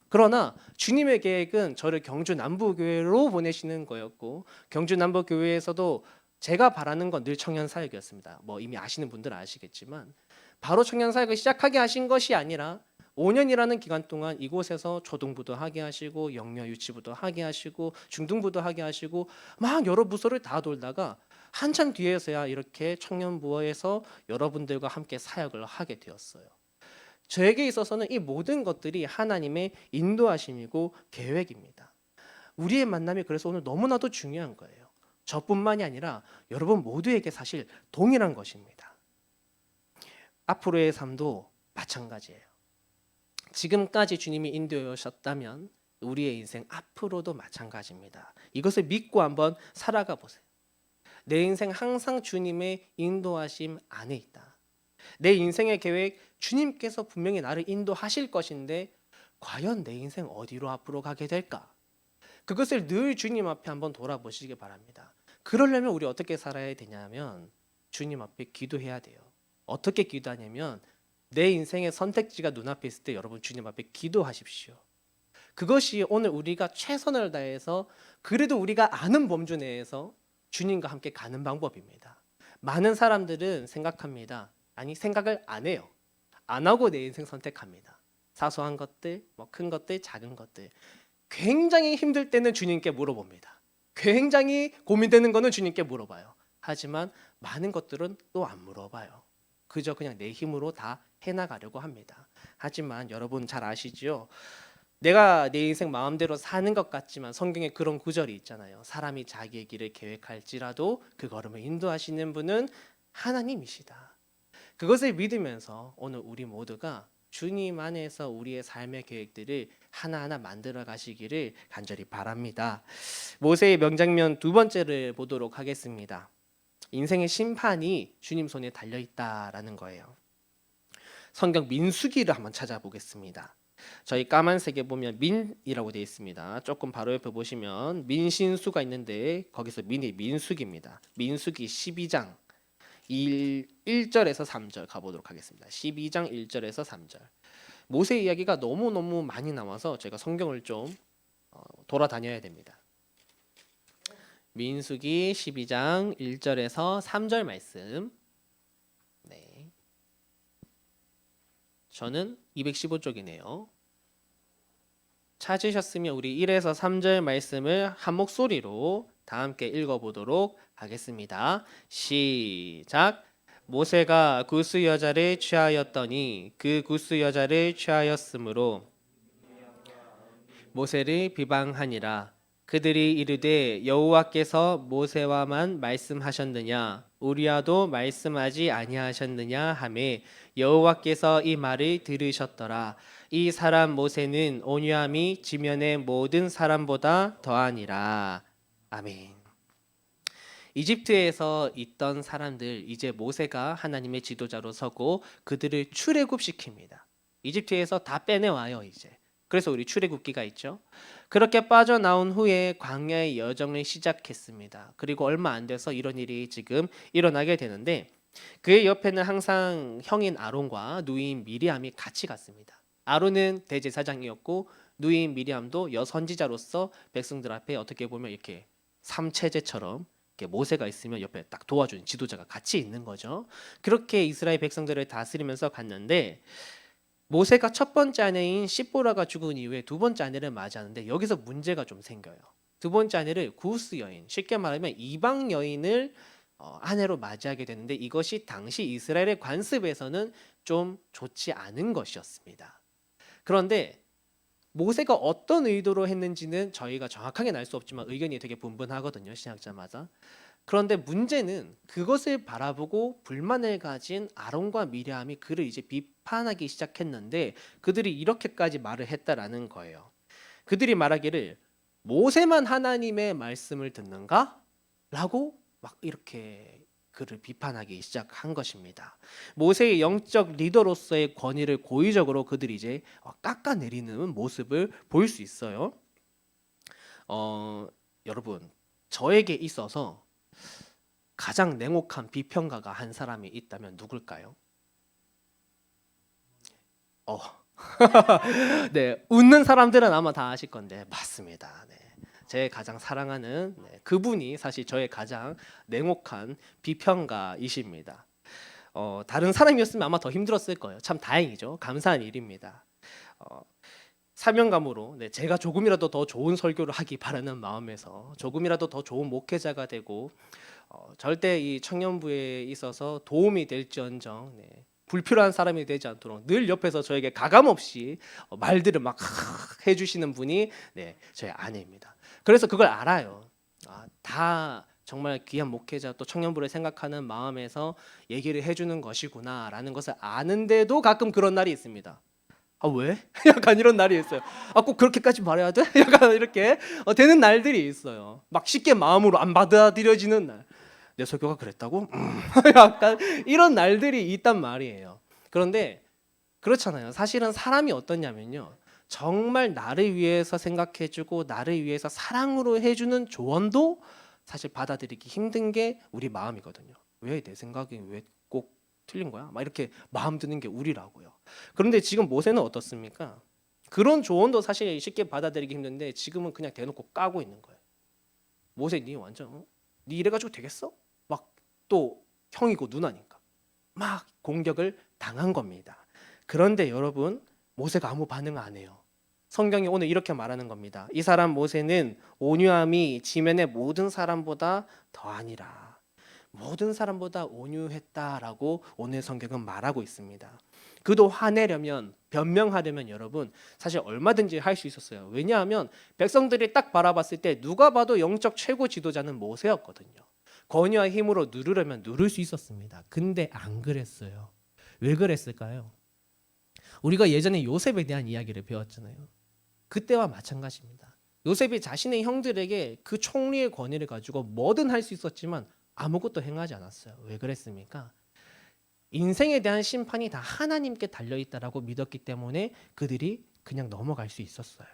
그러나 주님의 계획은 저를 경주 남부교회로 보내시는 거였고 경주 남부교회에서도 제가 바라는 건 늘 청년 사역이었습니다. 이미 아시는 분들은 아시겠지만 바로 청년 사역을 시작하게 하신 것이 아니라 5년이라는 기간 동안 이곳에서 초등부도 하게 하시고 영유 유치부도 하게 하시고 중등부도 하게 하시고 막 여러 부서를 다 돌다가 한참 뒤에서야 이렇게 청년부에서 여러분들과 함께 사역을 하게 되었어요. 저에게 있어서는 이 모든 것들이 하나님의 인도하심이고 계획입니다. 우리의 만남이 그래서 오늘 너무나도 중요한 거예요. 저뿐만이 아니라 여러분 모두에게 사실 동일한 것입니다. 앞으로의 삶도 마찬가지예요. 지금까지 주님이 인도해 오셨다면 우리의 인생 앞으로도 마찬가지입니다. 이것을 믿고 한번 살아가 보세요. 내 인생 항상 주님의 인도하심 안에 있다. 내 인생의 계획 주님께서 분명히 나를 인도하실 것인데 과연 내 인생 어디로 앞으로 가게 될까? 그것을 늘 주님 앞에 한번 돌아보시기 바랍니다. 그러려면 우리 어떻게 살아야 되냐면 주님 앞에 기도해야 돼요. 어떻게 기도하냐면 내 인생의 선택지가 눈앞에 있을 때 여러분 주님 앞에 기도하십시오. 그것이 오늘 우리가 최선을 다해서 그래도 우리가 아는 범주 내에서 주님과 함께 가는 방법입니다. 많은 사람들은 생각합니다. 아니 생각을 안 해요. 안 하고 내 인생 선택합니다. 사소한 것들, 뭐 큰 것들, 작은 것들. 굉장히 힘들 때는 주님께 물어봅니다. 굉장히 고민되는 거는 주님께 물어봐요. 하지만 많은 것들은 또 안 물어봐요. 그저 그냥 내 힘으로 다 해나가려고 합니다. 하지만 여러분 잘 아시죠? 내가 내 인생 마음대로 사는 것 같지만 성경에 그런 구절이 있잖아요. 사람이 자기의 길을 계획할지라도 그 걸음을 인도하시는 분은 하나님이시다. 그것을 믿으면서 오늘 우리 모두가 주님 안에서 우리의 삶의 계획들을 하나하나 만들어 가시기를 간절히 바랍니다. 모세의 명장면 두 번째를 보도록 하겠습니다. 인생의 심판이 주님 손에 달려 있다라는 거예요. 성경 민수기를 한번 찾아보겠습니다. 저희 까만색에 보면 민이라고 되어 있습니다. 조금 바로 옆에 보시면 민신수가 있는데 거기서 민이 민수기입니다. 민수기 12장 1절에서 3절 가보도록 하겠습니다. 12장 1절에서 3절. 모세 이야기가 너무너무 많이 나와서 제가 성경을 좀 돌아다녀야 됩니다. 민수기 12장 1절에서 3절 말씀. 네. 저는 215쪽이네요. 찾으셨으면 우리 1에서 3절 말씀을 한 목소리로 다 함께 읽어보도록 하겠습니다. 시작. 모세가 구스 여자를 취하였더니 그 구스 여자를 취하였으므로 모세를 비방하니라. 그들이 이르되 여호와께서 모세와만 말씀하셨느냐 우리와도 말씀하지 아니하셨느냐 하매 여호와께서 이 말을 들으셨더라. 이 사람 모세는 온유함이 지면의 모든 사람보다 더하니라. 아멘. 이집트에서 있던 사람들 이제 모세가 하나님의 지도자로 서고 그들을 출애굽시킵니다. 이집트에서 다 빼내와요 이제. 그래서 우리 출애굽기가 있죠. 그렇게 빠져나온 후에 광야의 여정을 시작했습니다. 그리고 얼마 안 돼서 이런 일이 지금 일어나게 되는데 그의 옆에는 항상 형인 아론과 누이인 미리암이 같이 갔습니다. 아론은 대제사장이었고 누이인 미리암도 여선지자로서 백성들 앞에 어떻게 보면 이렇게 삼체제처럼 이렇게 모세가 있으면 옆에 딱 도와주는 지도자가 같이 있는 거죠. 그렇게 이스라엘 백성들을 다스리면서 갔는데 모세가 첫 번째 아내인 시보라가 죽은 이후에 두 번째 아내를 맞이하는데 여기서 문제가 좀 생겨요. 두 번째 아내를 구스 여인, 쉽게 말하면 이방 여인을 아내로 맞이하게 되는데 이것이 당시 이스라엘의 관습에서는 좀 좋지 않은 것이었습니다. 그런데 모세가 어떤 의도로 했는지는 저희가 정확하게 알 수 없지만 의견이 되게 분분하거든요, 신학자마다. 그런데 문제는 그것을 바라보고 불만을 가진 아론과 미리암이 그를 이제 비판하기 시작했는데 그들이 이렇게까지 말을 했다라는 거예요. 그들이 말하기를 모세만 하나님의 말씀을 듣는가? 라고 막 이렇게 그를 비판하기 시작한 것입니다. 모세의 영적 리더로서의 권위를 고의적으로 그들이 이제 깎아내리는 모습을 볼 수 있어요. 여러분, 저에게 있어서 가장 냉혹한 비평가가 한 사람이 있다면 누굴까요? 네, 웃는 사람들은 아마 다 아실 건데 맞습니다. 네. 제 가장 사랑하는 그분이 사실 저의 가장 냉혹한 비평가이십니다. 다른 사람이었으면 아마 더 힘들었을 거예요. 참 다행이죠. 감사한 일입니다. 사명감으로 제가 조금이라도 더 좋은 설교를 하기 바라는 마음에서 조금이라도 더 좋은 목회자가 되고 절대 이 청년부에 있어서 도움이 될지언정 불필요한 사람이 되지 않도록 늘 옆에서 저에게 가감없이 말들을 막 해주시는 분이 저희 아내입니다. 그래서 그걸 알아요. 다 정말 귀한 목회자 또 청년부를 생각하는 마음에서 얘기를 해주는 것이구나라는 것을 아는데도 가끔 그런 날이 있습니다. 왜? 약간 이런 날이 있어요. 꼭 그렇게까지 말해야 돼? 약간 이렇게 되는 날들이 있어요. 막 쉽게 마음으로 안 받아들여지는 날. 내 설교가 그랬다고? 약간 이런 날들이 있단 말이에요. 그런데 그렇잖아요. 사실은 사람이 어떠냐면요. 정말 나를 위해서 생각해주고 나를 위해서 사랑으로 해주는 조언도 사실 받아들이기 힘든 게 우리 마음이거든요. 왜 내 생각이 왜 꼭 틀린 거야? 막 이렇게 마음 드는 게 우리라고요. 그런데 지금 모세는 어떻습니까? 그런 조언도 사실 쉽게 받아들이기 힘든데 지금은 그냥 대놓고 까고 있는 거예요. 모세 니 완전 니 이래가지고 되겠어? 막 또 형이고 누나니까 막 공격을 당한 겁니다. 그런데 여러분 모세가 아무 반응 안 해요. 성경이 오늘 이렇게 말하는 겁니다. 이 사람 모세는 온유함이 지면의 모든 사람보다 더하니라. 모든 사람보다 온유했다라고 오늘 성경은 말하고 있습니다. 그도 화내려면 변명하려면 여러분 사실 얼마든지 할 수 있었어요. 왜냐하면 백성들이 딱 바라봤을 때 누가 봐도 영적 최고 지도자는 모세였거든요. 권위와 힘으로 누르려면 누를 수 있었습니다. 근데 안 그랬어요. 왜 그랬을까요? 우리가 예전에 요셉에 대한 이야기를 배웠잖아요. 그때와 마찬가지입니다. 요셉이 자신의 형들에게 그 총리의 권위를 가지고 뭐든 할 수 있었지만 아무것도 행하지 않았어요. 왜 그랬습니까? 인생에 대한 심판이 다 하나님께 달려있다라고 믿었기 때문에 그들이 그냥 넘어갈 수 있었어요.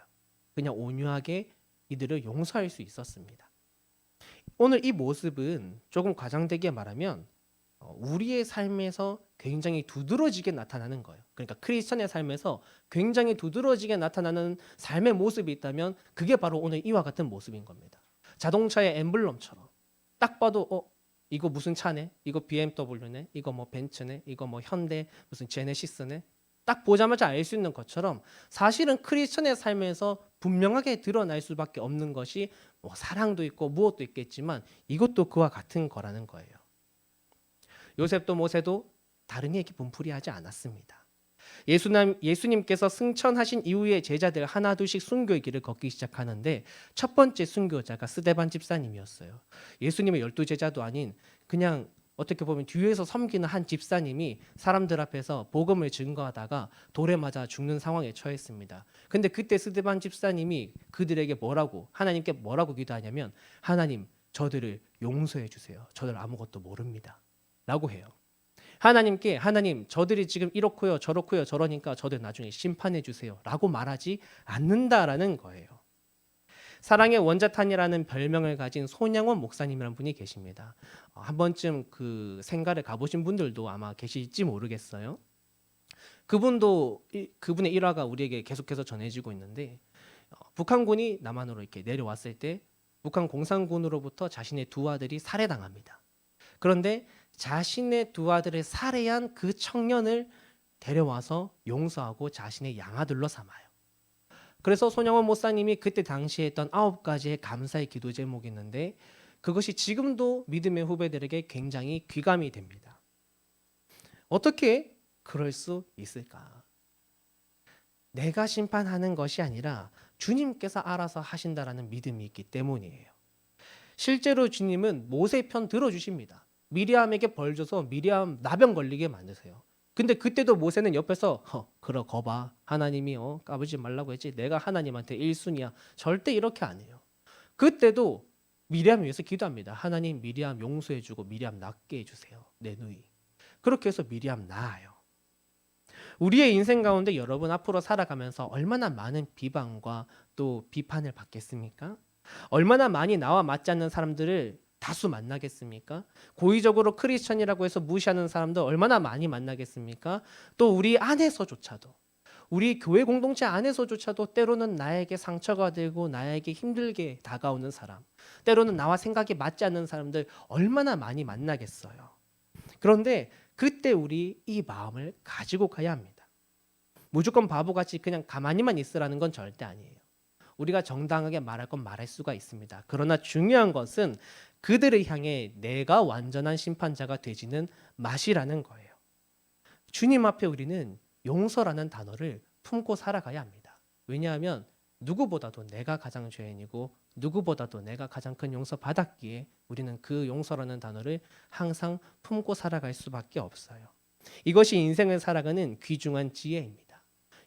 그냥 온유하게 이들을 용서할 수 있었습니다. 오늘 이 모습은 조금 과장되게 말하면 우리의 삶에서 굉장히 두드러지게 나타나는 거예요. 그러니까 크리스천의 삶에서 굉장히 두드러지게 나타나는 삶의 모습이 있다면 그게 바로 오늘 이와 같은 모습인 겁니다. 자동차의 엠블럼처럼 딱 봐도 이거 무슨 차네? 이거 BMW네? 이거 뭐 벤츠네? 이거 뭐 현대 무슨 제네시스네? 딱 보자마자 알 수 있는 것처럼 사실은 크리스천의 삶에서 분명하게 드러날 수밖에 없는 것이 뭐 사랑도 있고 무엇도 있겠지만 이것도 그와 같은 거라는 거예요. 요셉도 모세도 다른 얘기 분풀이하지 않았습니다. 예수님께서 승천하신 이후에 제자들 하나둘씩 순교의 길을 걷기 시작하는데 첫 번째 순교자가 스데반 집사님이었어요. 예수님의 12제자도 아닌 그냥 어떻게 보면 뒤에서 섬기는 한 집사님이 사람들 앞에서 복음을 증거하다가 돌에 맞아 죽는 상황에 처했습니다. 근데 그때 스데반 집사님이 그들에게 하나님께 뭐라고 기도하냐면 하나님 저들을 용서해 주세요. 저들 아무것도 모릅니다. 라고 해요. 하나님 저들이 지금 이렇고요 저렇고요 저러니까 저들 나중에 심판해 주세요 라고 말하지 않는다라는 거예요. 사랑의 원자탄이라는 별명을 가진 손양원 목사님이라는 분이 계십니다. 한 번쯤 그 생가를 가보신 분들도 아마 계실지 모르겠어요. 그분의 일화가 우리에게 계속해서 전해지고 있는데 북한군이 남한으로 이렇게 내려왔을 때 북한 공산군으로부터 자신의 두 아들이 살해당합니다. 그런데 자신의 두 아들을 살해한 그 청년을 데려와서 용서하고 자신의 양아들로 삼아요. 그래서 손양원 목사님이 그때 당시에 했던 9가지의 감사의 기도 제목이 있는데 그것이 지금도 믿음의 후배들에게 굉장히 귀감이 됩니다. 어떻게 그럴 수 있을까? 내가 심판하는 것이 아니라 주님께서 알아서 하신다라는 믿음이 있기 때문이에요. 실제로 주님은 모세 편 들어주십니다. 미리암에게 벌 줘서 미리암 나병 걸리게 만드세요. 근데 그때도 모세는 옆에서 거봐 하나님이 까불지 말라고 했지 내가 하나님한테 1순위야. 절대 이렇게 안 해요. 그때도 미리암을 위해서 기도합니다. 하나님 미리암 용서해주고 미리암 낫게 해주세요. 내 누이. 그렇게 해서 미리암 나아요. 우리의 인생 가운데 여러분 앞으로 살아가면서 얼마나 많은 비방과 또 비판을 받겠습니까? 얼마나 많이 나와 맞지 않는 사람들을 다수 만나겠습니까? 고의적으로 크리스천이라고 해서 무시하는 사람들 얼마나 많이 만나겠습니까? 또 우리 안에서조차도 우리 교회 공동체 안에서조차도 때로는 나에게 상처가 되고 나에게 힘들게 다가오는 사람, 때로는 나와 생각이 맞지 않는 사람들 얼마나 많이 만나겠어요. 그런데 그때 우리 이 마음을 가지고 가야 합니다. 무조건 바보같이 그냥 가만히만 있으라는 건 절대 아니에요. 우리가 정당하게 말할 건 말할 수가 있습니다. 그러나 중요한 것은 그들을 향해 내가 완전한 심판자가 되지는 마시라는 거예요. 주님 앞에 우리는 용서라는 단어를 품고 살아가야 합니다. 왜냐하면 누구보다도 내가 가장 죄인이고 누구보다도 내가 가장 큰 용서 받았기에 우리는 그 용서라는 단어를 항상 품고 살아갈 수밖에 없어요. 이것이 인생을 살아가는 귀중한 지혜입니다.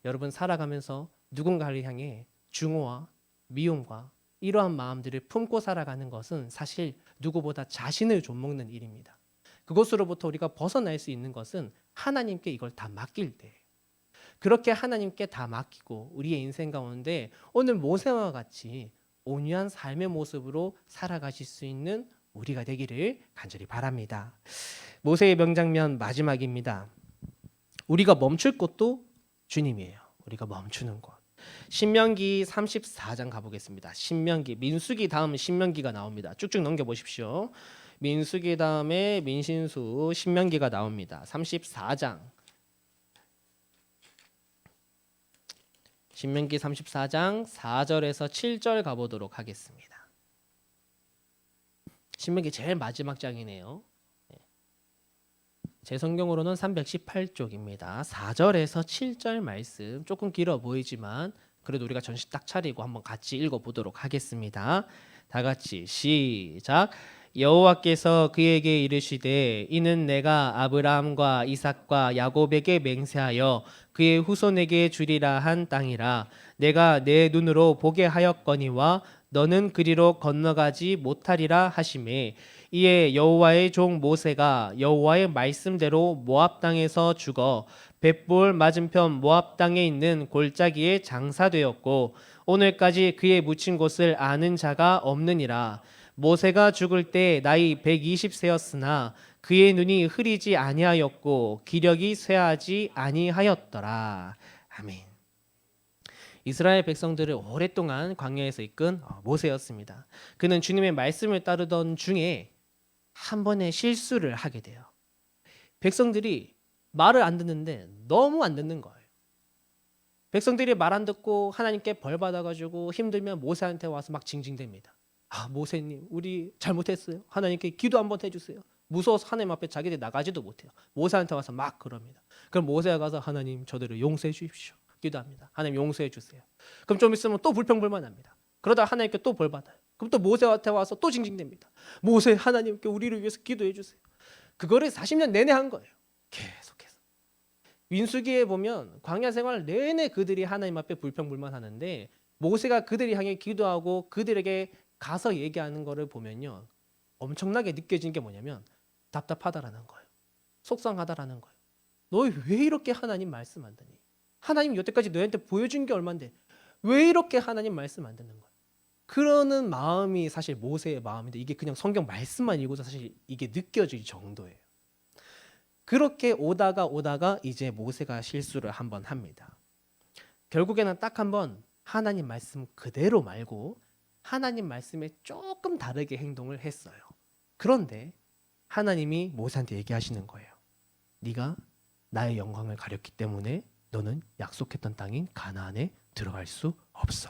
여러분 살아가면서 누군가를 향해 중호와 미움과 이러한 마음들을 품고 살아가는 것은 사실 누구보다 자신을 좀먹는 일입니다. 그것으로부터 우리가 벗어날 수 있는 것은 하나님께 이걸 다 맡길 때예요. 그렇게 하나님께 다 맡기고 우리의 인생 가운데 오늘 모세와 같이 온유한 삶의 모습으로 살아가실 수 있는 우리가 되기를 간절히 바랍니다. 모세의 명장면 마지막입니다. 우리가 멈출 곳도 주님이에요. 우리가 멈추는 곳. 신명기 34장 가보겠습니다. 신명기, 민수기 다음 신명기가 나옵니다. 쭉쭉 넘겨보십시오. 민수기 다음에 민신수, 신명기가 나옵니다. 34장. 신명기 34장 4절에서 7절 가보도록 하겠습니다. 신명기 제일 마지막 장이네요. 제 성경으로는 318쪽입니다. 4절에서 7절 말씀 조금 길어 보이지만 그래도 우리가 정신 딱 차리고 한번 같이 읽어보도록 하겠습니다. 다 같이 시작. 여호와께서 그에게 이르시되 이는 내가 아브라함과 이삭과 야곱에게 맹세하여 그의 후손에게 주리라 한 땅이라. 내가 내 눈으로 보게 하였거니와 너는 그리로 건너가지 못하리라 하시매. 이에 여호와의 종 모세가 여호와의 말씀대로 모압 땅에서 죽어 벳볼 맞은편 모압 땅에 있는 골짜기에 장사되었고 오늘까지 그의 묻힌 곳을 아는 자가 없느니라. 모세가 죽을 때 나이 120세였으나 그의 눈이 흐리지 아니하였고 기력이 쇠하지 아니하였더라. 아멘. 이스라엘 백성들을 오랫동안 광야에서 이끈 모세였습니다. 그는 주님의 말씀을 따르던 중에 한 번의 실수를 하게 돼요. 백성들이 말을 안 듣는데 너무 안 듣는 거예요. 백성들이 말 안 듣고 하나님께 벌 받아가지고 힘들면 모세한테 와서 막 징징댑니다. 모세님, 우리 잘못했어요. 하나님께 기도 한번 해주세요. 무서워서 하나님 앞에 자기들이 나가지도 못해요. 모세한테 와서 막 그럽니다. 그럼 모세가 가서 하나님 저들을 용서해 주십시오. 기도합니다. 하나님 용서해 주세요. 그럼 좀 있으면 또 불평불만합니다. 그러다 하나님께 또 벌 받아요. 그럼 또 모세한테 와서 또 징징댑니다. 모세, 하나님께 우리를 위해서 기도해 주세요. 그거를 40년 내내 한 거예요. 계속해서. 민수기에 보면 광야 생활 내내 그들이 하나님 앞에 불평불만하는데 모세가 그들이 향해 기도하고 그들에게 가서 얘기하는 거를 보면요, 엄청나게 느껴지는 게 뭐냐면 답답하다라는 거예요. 속상하다라는 거예요. 너 왜 이렇게 하나님 말씀 안 듣니? 하나님 여태까지 너희한테 보여준 게 얼만데 왜 이렇게 하나님 말씀 안 듣는 거야? 그러는 마음이 사실 모세의 마음인데 이게 그냥 성경 말씀만 읽어도 사실 이게 느껴질 정도예요. 그렇게 오다가 이제 모세가 실수를 한번 합니다. 결국에는 딱 한 번 하나님 말씀 그대로 말고 하나님 말씀에 조금 다르게 행동을 했어요. 그런데 하나님이 모세한테 얘기하시는 거예요. 네가 나의 영광을 가렸기 때문에 너는 약속했던 땅인 가나안에 들어갈 수 없어.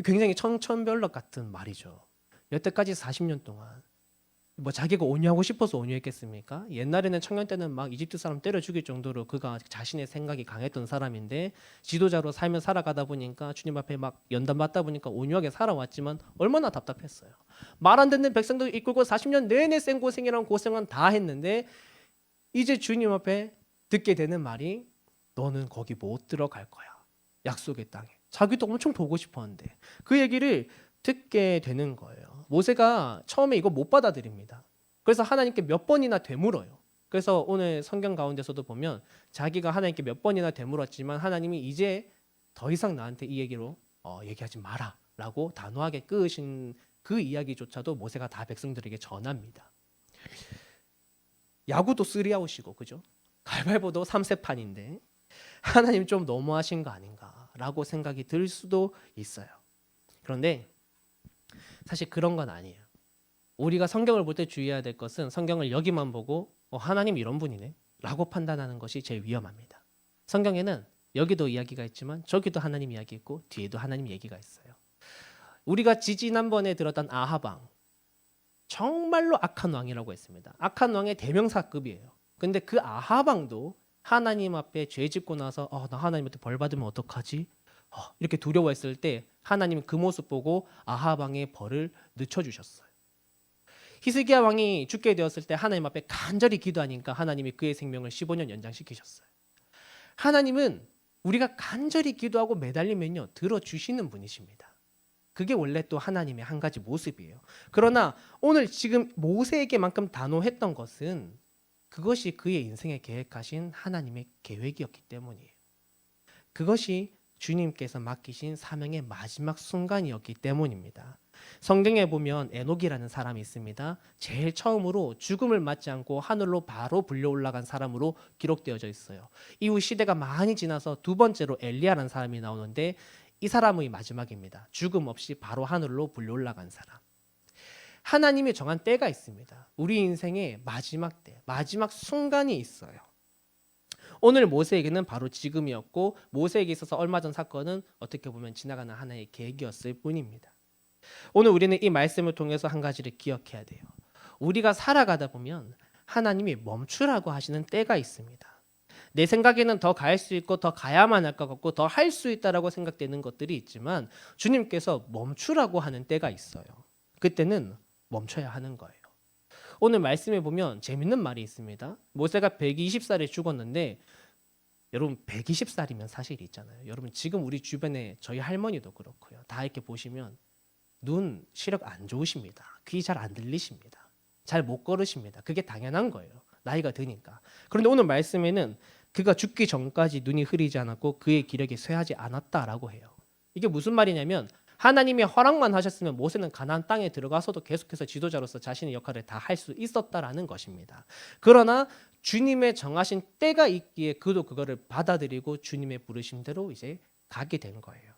굉장히 청천벽력 같은 말이죠. 여태까지 40년 동안 뭐 자기가 온유하고 싶어서 온유했겠습니까? 옛날에는 청년 때는 막 이집트 사람 때려 죽일 정도로 그가 자신의 생각이 강했던 사람인데 지도자로 살며 살아가다 보니까 주님 앞에 막 연단 받다 보니까 온유하게 살아왔지만 얼마나 답답했어요. 말 안 듣는 백성들 이끌고 40년 내내 생고생이란 고생은 다 했는데 이제 주님 앞에 듣게 되는 말이 너는 거기 못 들어갈 거야. 약속의 땅에. 자기도 엄청 보고 싶었는데 그 얘기를 듣게 되는 거예요. 모세가 처음에 이거 못 받아들입니다. 그래서 하나님께 몇 번이나 되물어요. 그래서 오늘 성경 가운데서도 보면 자기가 하나님께 몇 번이나 되물었지만 하나님이 이제 더 이상 나한테 이 얘기로 얘기하지 마라 라고 단호하게 끄으신 그 이야기조차도 모세가 다 백성들에게 전합니다. 야구도 3아웃이고 그죠? 가위바위보도 3세판인데 하나님 좀 너무하신 거 아닌가라고 생각이 들 수도 있어요. 그런데 사실 그런 건 아니에요. 우리가 성경을 볼 때 주의해야 될 것은 성경을 여기만 보고 하나님 이런 분이네 라고 판단하는 것이 제일 위험합니다. 성경에는 여기도 이야기가 있지만 저기도 하나님 이야기 있고 뒤에도 하나님 얘기가 있어요. 우리가 지지난번에 들었던 아합 왕, 정말로 악한 왕이라고 했습니다. 악한 왕의 대명사급이에요. 근데 그 아합 왕도 하나님 앞에 죄 짓고 나서 나 하나님한테 벌 받으면 어떡하지? 이렇게 두려워했을 때 하나님 그 모습 보고 아합 왕의 벌을 늦춰주셨어요. 히스기야 왕이 죽게 되었을 때 하나님 앞에 간절히 기도하니까 하나님이 그의 생명을 15년 연장시키셨어요. 하나님은 우리가 간절히 기도하고 매달리면요 들어주시는 분이십니다. 그게 원래 또 하나님의 한 가지 모습이에요. 그러나 오늘 지금 모세에게만큼 단호했던 것은 그것이 그의 인생에 계획하신 하나님의 계획이었기 때문이에요. 그것이 주님께서 맡기신 사명의 마지막 순간이었기 때문입니다. 성경에 보면 에녹이라는 사람이 있습니다. 제일 처음으로 죽음을 맞지 않고 하늘로 바로 불려 올라간 사람으로 기록되어져 있어요. 이후 시대가 많이 지나서 두 번째로 엘리야라는 사람이 나오는데 이 사람의 마지막입니다. 죽음 없이 바로 하늘로 불려 올라간 사람. 하나님이 정한 때가 있습니다. 우리 인생의 마지막 때, 마지막 순간이 있어요. 오늘 모세에게는 바로 지금이었고 모세에게 있어서 얼마 전 사건은 어떻게 보면 지나가는 하나의 계기였을 뿐입니다. 오늘 우리는 이 말씀을 통해서 한 가지를 기억해야 돼요. 우리가 살아가다 보면 하나님이 멈추라고 하시는 때가 있습니다. 내 생각에는 더 갈 수 있고 더 가야만 할 것 같고 더 할 수 있다라고 생각되는 것들이 있지만 주님께서 멈추라고 하는 때가 있어요. 그때는 멈춰야 하는 거예요. 오늘 말씀에 보면 재밌는 말이 있습니다. 모세가 120살에 죽었는데 여러분 120살이면 사실이 있잖아요. 여러분 지금 우리 주변에 저희 할머니도 그렇고요. 다 이렇게 보시면 눈 시력 안 좋으십니다. 귀 잘 안 들리십니다. 잘 못 걸으십니다. 그게 당연한 거예요. 나이가 드니까. 그런데 오늘 말씀에는 그가 죽기 전까지 눈이 흐리지 않았고 그의 기력이 쇠하지 않았다라고 해요. 이게 무슨 말이냐면 하나님이 허락만 하셨으면 모세는 가나안 땅에 들어가서도 계속해서 지도자로서 자신의 역할을 다 할 수 있었다라는 것입니다. 그러나 주님의 정하신 때가 있기에 그도 그거를 받아들이고 주님의 부르심대로 이제 가게 된 거예요.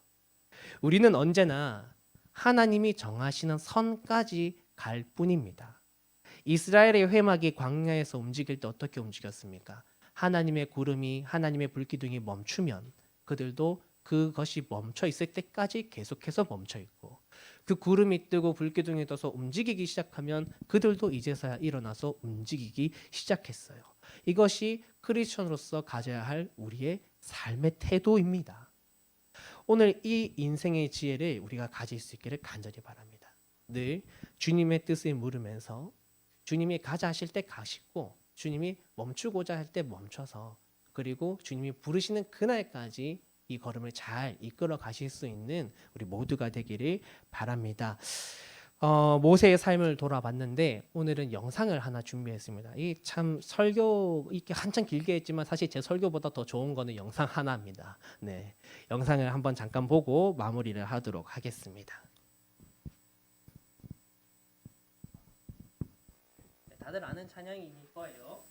우리는 언제나 하나님이 정하시는 선까지 갈 뿐입니다. 이스라엘의 회막이 광야에서 움직일 때 어떻게 움직였습니까? 하나님의 구름이 하나님의 불기둥이 멈추면 그들도 그것이 멈춰 있을 때까지 계속해서 멈춰 있고 그 구름이 뜨고 불기둥이 떠서 움직이기 시작하면 그들도 이제서야 일어나서 움직이기 시작했어요. 이것이 크리스천으로서 가져야 할 우리의 삶의 태도입니다. 오늘 이 인생의 지혜를 우리가 가질 수 있기를 간절히 바랍니다. 늘 주님의 뜻을 물으면서 주님이 가자 하실 때 가시고 주님이 멈추고자 할 때 멈춰서 그리고 주님이 부르시는 그날까지 이 걸음을 잘 이끌어 가실 수 있는 우리 모두가 되기를 바랍니다. 모세의 삶을 돌아봤는데 오늘은 영상을 하나 준비했습니다. 이 참 설교 이렇게 한참 길게 했지만 사실 제 설교보다 더 좋은 거는 영상 하나입니다. 네, 영상을 한번 잠깐 보고 마무리를 하도록 하겠습니다. 다들 아는 찬양일 거예요.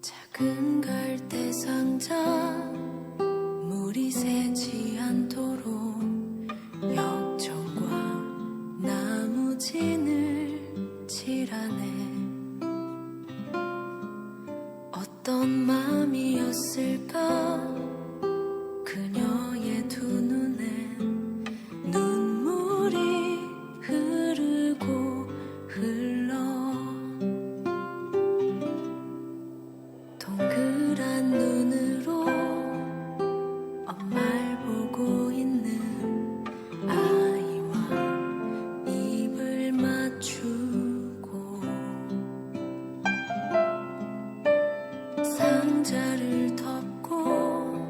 작은 갈대 상자 물이 새지 않도록 역청과 나무진을 칠하네. 어떤 마음이었을까 그녀의 두 눈엔 눈물이 흐르고 흘러 동그란 눈으로 엄마를 보고 있는 아이와 입을 맞추고 상자를 덮고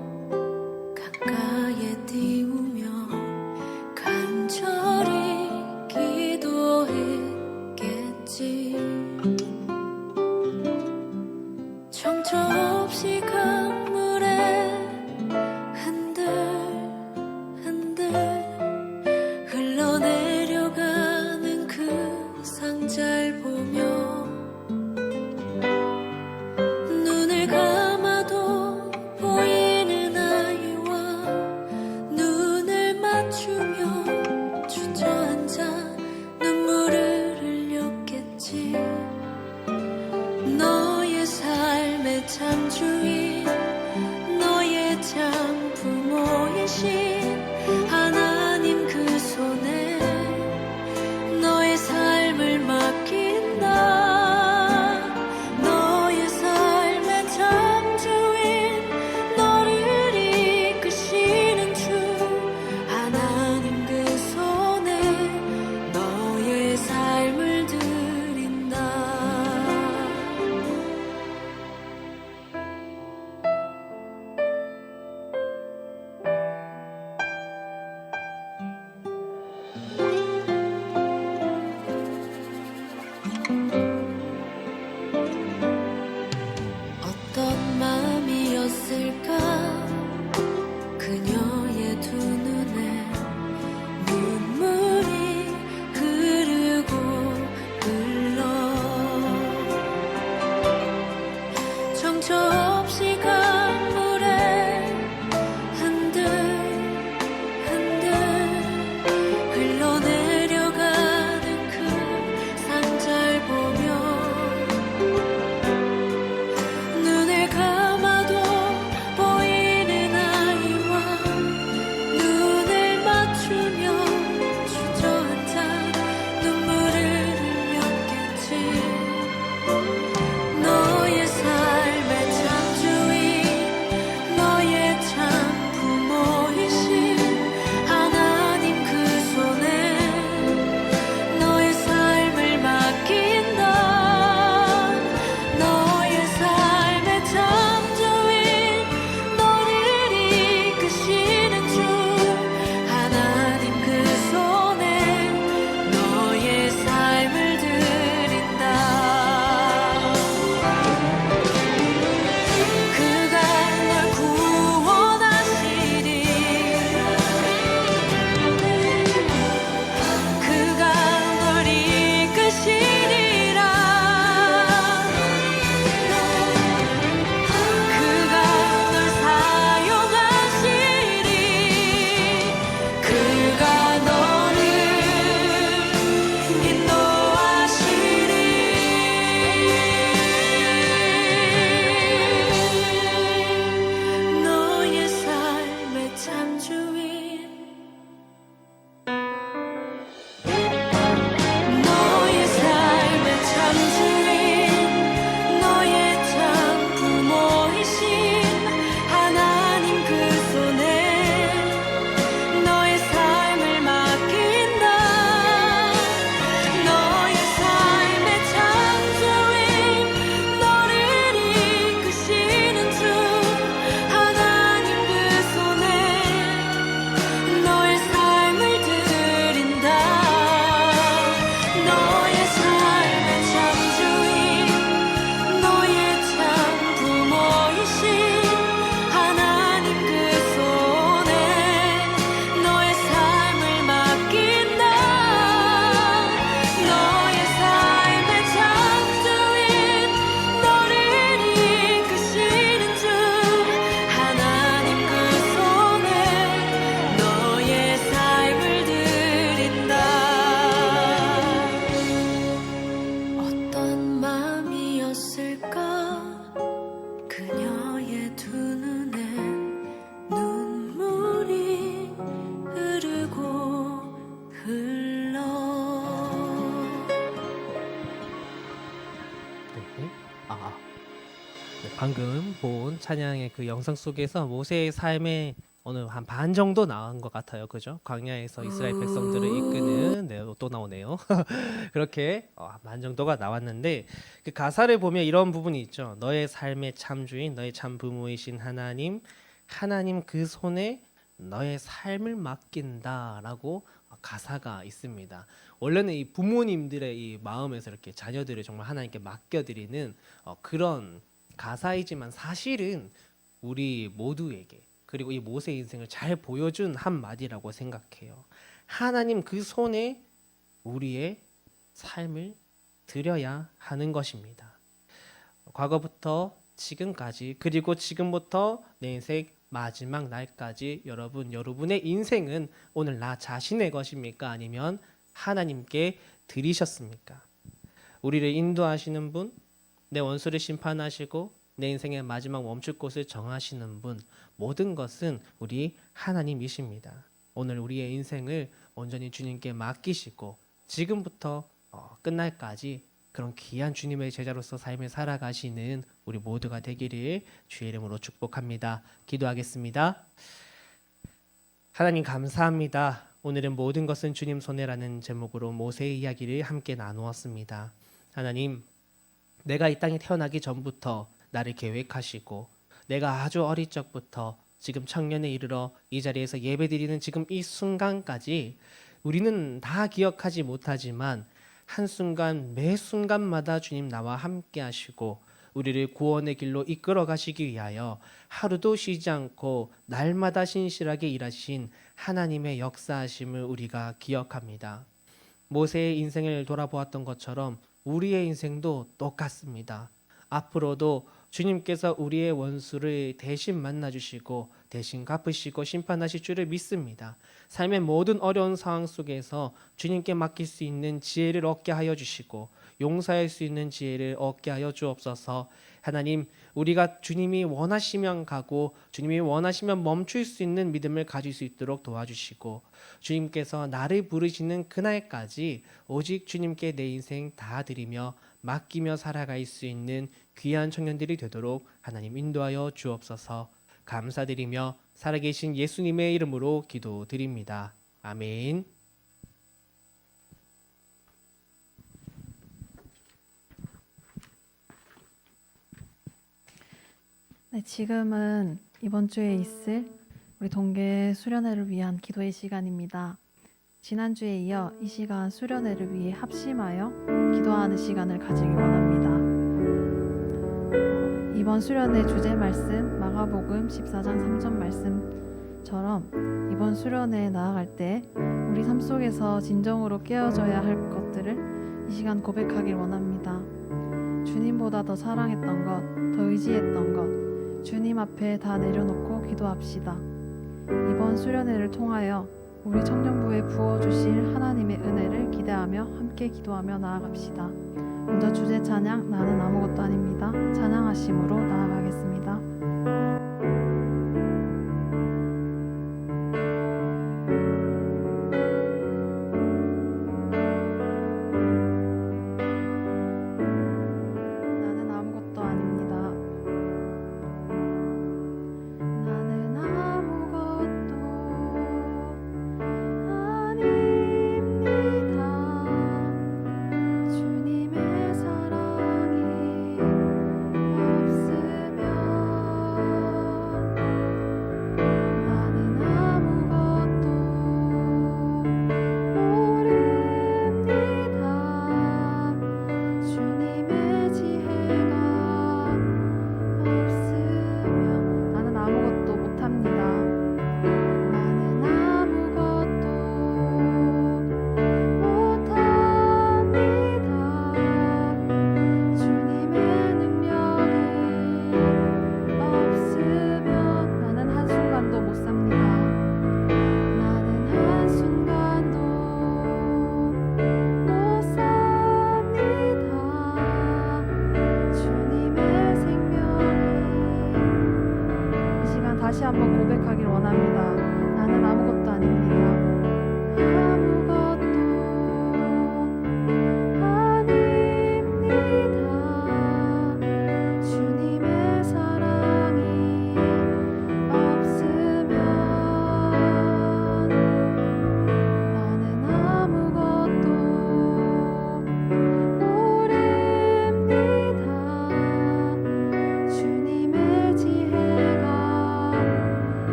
방금 본 찬양의 그 영상 속에서 모세의 삶의 어느 한 반 정도 나온 것 같아요. 그죠? 광야에서 이스라엘 백성들을 이끄는 네, 또 나오네요. 그렇게 반 정도가 나왔는데 그 가사를 보면 이런 부분이 있죠. 너의 삶의 참주인, 너의 참 부모이신 하나님, 하나님 그 손에 너의 삶을 맡긴다라고 가사가 있습니다. 원래는 이 부모님들의 이 마음에서 이렇게 자녀들을 정말 하나님께 맡겨드리는 그런 가사이지만 사실은 우리 모두에게 그리고 이 모세의 인생을 잘 보여준 한마디라고 생각해요. 하나님 그 손에 우리의 삶을 드려야 하는 것입니다. 과거부터 지금까지 그리고 지금부터 내 인생 마지막 날까지 여러분의 인생은 오늘 나 자신의 것입니까? 아니면 하나님께 드리셨습니까? 우리를 인도하시는 분, 내 원수를 심판하시고 내 인생의 마지막 멈출 곳을 정하시는 분, 모든 것은 우리 하나님이십니다. 오늘 우리의 인생을 온전히 주님께 맡기시고 지금부터 끝날까지 그런 귀한 주님의 제자로서 삶을 살아가시는 우리 모두가 되기를 주의 이름으로 축복합니다. 기도하겠습니다. 하나님 감사합니다. 오늘은 모든 것은 주님 손에라는 제목으로 모세의 이야기를 함께 나누었습니다. 하나님, 내가 이 땅에 태어나기 전부터 나를 계획하시고 내가 아주 어릴 적부터 지금 청년에 이르러 이 자리에서 예배드리는 지금 이 순간까지 우리는 다 기억하지 못하지만 한순간 매 순간마다 주님 나와 함께 하시고 우리를 구원의 길로 이끌어 가시기 위하여 하루도 쉬지 않고 날마다 신실하게 일하신 하나님의 역사하심을 우리가 기억합니다. 모세의 인생을 돌아보았던 것처럼 우리의 인생도 똑같습니다. 앞으로도 주님께서 우리의 원수를 대신 만나주시고 대신 갚으시고 심판하실 줄을 믿습니다. 삶의 모든 어려운 상황 속에서 주님께 맡길 수 있는 지혜를 얻게 하여 주시고 용서할 수 있는 지혜를 얻게 하여 주옵소서. 하나님, 우리가 주님이 원하시면 가고 주님이 원하시면 멈출 수 있는 믿음을 가질 수 있도록 도와주시고 주님께서 나를 부르시는 그날까지 오직 주님께 내 인생 다 드리며 맡기며 살아갈 수 있는 귀한 청년들이 되도록 하나님 인도하여 주옵소서. 감사드리며 살아계신 예수님의 이름으로 기도드립니다. 아멘. 네, 지금은 이번 주에 있을 우리 동계 수련회를 위한 기도의 시간입니다. 지난주에 이어 이 시간 수련회를 위해 합심하여 기도하는 시간을 가지기 원합니다. 이번 수련회 주제 말씀 마가복음 14장 3절 말씀처럼 이번 수련회에 나아갈 때 우리 삶 속에서 진정으로 깨어져야 할 것들을 이 시간 고백하길 원합니다. 주님보다 더 사랑했던 것, 더 의지했던 것, 주님 앞에 다 내려놓고 기도합시다. 이번 수련회를 통하여 우리 청년부에 부어주실 하나님의 은혜를 기대하며 함께 기도하며 나아갑시다. 먼저 주제 찬양 나는 아무것도 아닙니다. 찬양하심으로 나아가겠습니다. 나는 아무것도 아닙니다. 나는 아무것도 아닙니다. 주님의 사랑이 없으면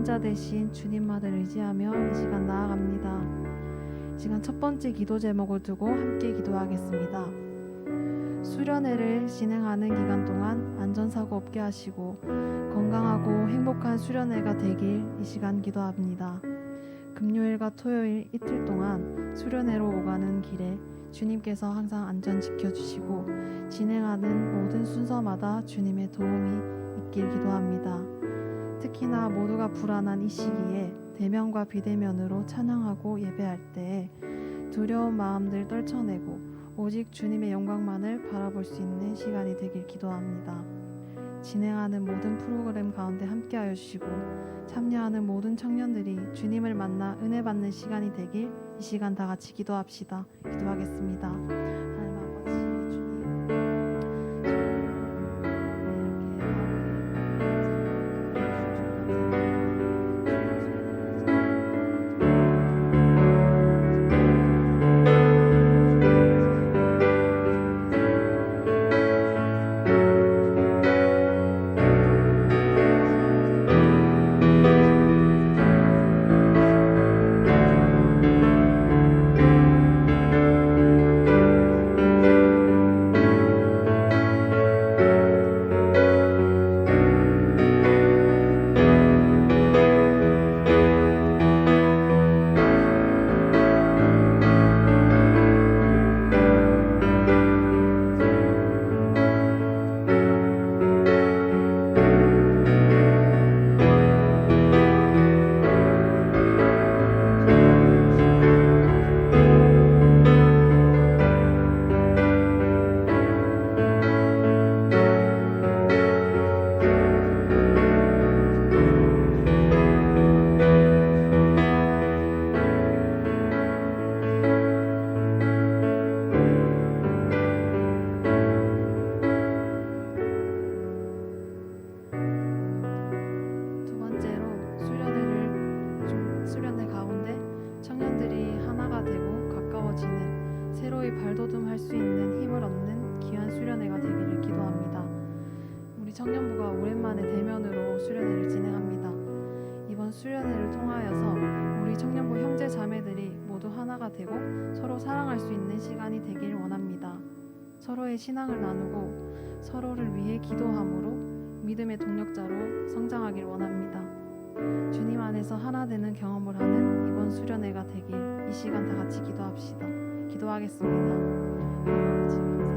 구원자 되신 주님만을 의지하며 이 시간 나아갑니다. 이 시간 첫 번째 기도 제목을 두고 함께 기도하겠습니다. 수련회를 진행하는 기간 동안 안전사고 없게 하시고 건강하고 행복한 수련회가 되길 이 시간 기도합니다. 금요일과 토요일 이틀 동안 수련회로 오가는 길에 주님께서 항상 안전 지켜주시고 진행하는 모든 순서마다 주님의 도움이 있길 기도합니다. 특히나 모두가 불안한 이 시기에 대면과 비대면으로 찬양하고 예배할 때에 두려운 마음들 떨쳐내고 오직 주님의 영광만을 바라볼 수 있는 시간이 되길 기도합니다. 진행하는 모든 프로그램 가운데 함께하여 주시고 참여하는 모든 청년들이 주님을 만나 은혜 받는 시간이 되길 이 시간 다 같이 기도합시다. 기도하겠습니다. 하나님 아버지 주님 두 번째로 수련회 가운데 청년들이 하나가 되고 가까워지는 새로이 발돋움할 수 있는 힘을 얻는 귀한 수련회가 되기를 기도합니다. 우리 청년부가 오랜만에 대면으로 수련회를 진행합니다. 이번 수련회를 통하여서 우리 청년부 형제 자매들이 모두 하나가 되고 서로 사랑할 수 있는 시간이 되길 원합니다. 서로의 신앙을 나누고 서로를 위해 기도함으로 믿음의 동력자로 성장하길 원합니다. 주님 안에서 하나 되는 경험을 하는 이번 수련회가 되길 이 시간 다 같이 기도합시다. 기도하겠습니다. 아버지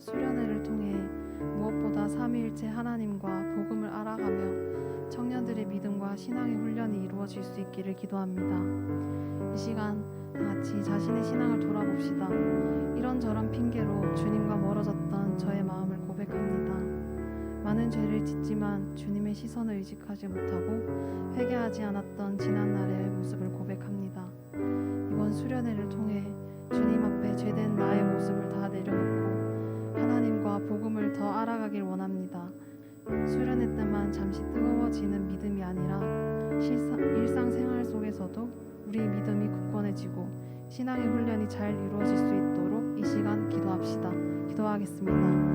수련회를 통해 무엇보다 삼위일체 하나님과 복음을 알아가며 청년들의 믿음과 신앙의 훈련이 이루어질 수 있기를 기도합니다. 이 시간 다 같이 자신의 신앙을 돌아봅시다. 이런저런 핑계로 주님과 멀어졌던 저의 마음을 고백합니다. 많은 죄를 짓지만 주님의 시선을 의식하지 못하고 회개하지 않았던 지난날의 모습을 고백합니다. 이번 수련회를 통해 주님 앞에 죄된 나의 모습을 다 내려놓고 하나님과 복음을 더 알아가길 원합니다. 수련회 때만 잠시 뜨거워지는 믿음이 아니라 일상생활 속에서도 우리 믿음이 굳건해지고 신앙의 훈련이 잘 이루어질 수 있도록 이 시간 기도합시다. 기도하겠습니다.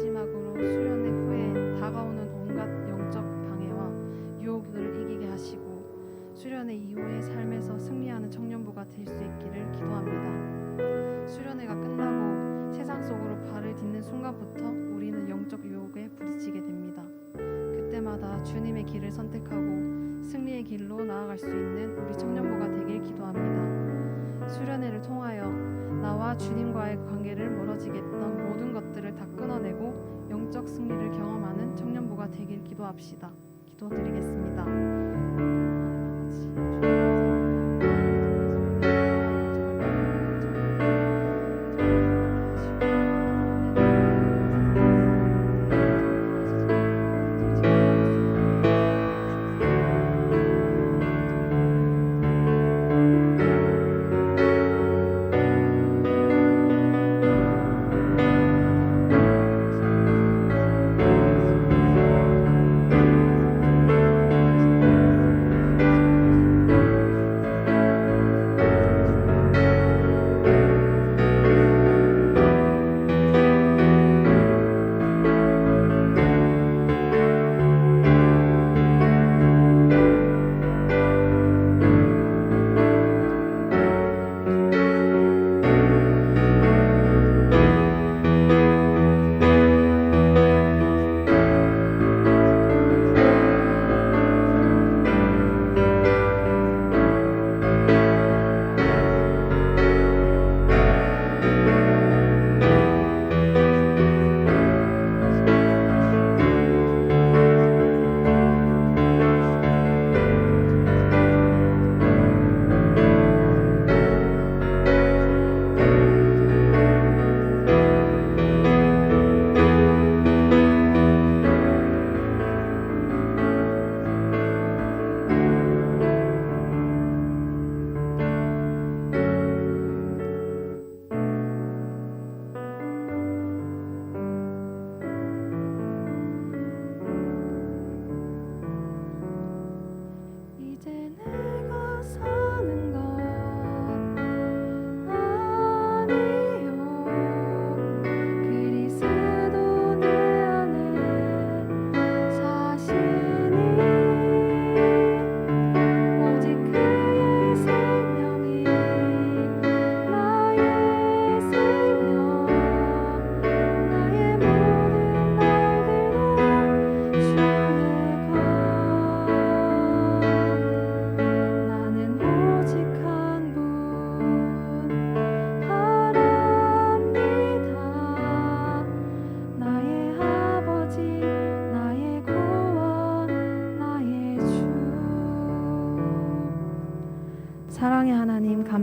마지막으로 수련회 후에 다가오는 온갖 영적 방해와 유혹들을 이기게 하시고 수련회 이후의 삶에서 승리하는 청년부가 될 수 있기를 기도합니다. 수련회가 끝나고 세상 속으로 발을 딛는 순간부터 우리는 영적 유혹에 부딪히게 됩니다. 그때마다 주님의 길을 선택하고 승리의 길로 나아갈 수 있는 우리 청년부가 되길 기도합니다. 수련회를 통하여 나와 주님과의 관계를 멀어지게 했던 모든 것들을 다 끊어내고 영적 승리를 경험하는 청년부가 되길 기도합시다. 기도드리겠습니다.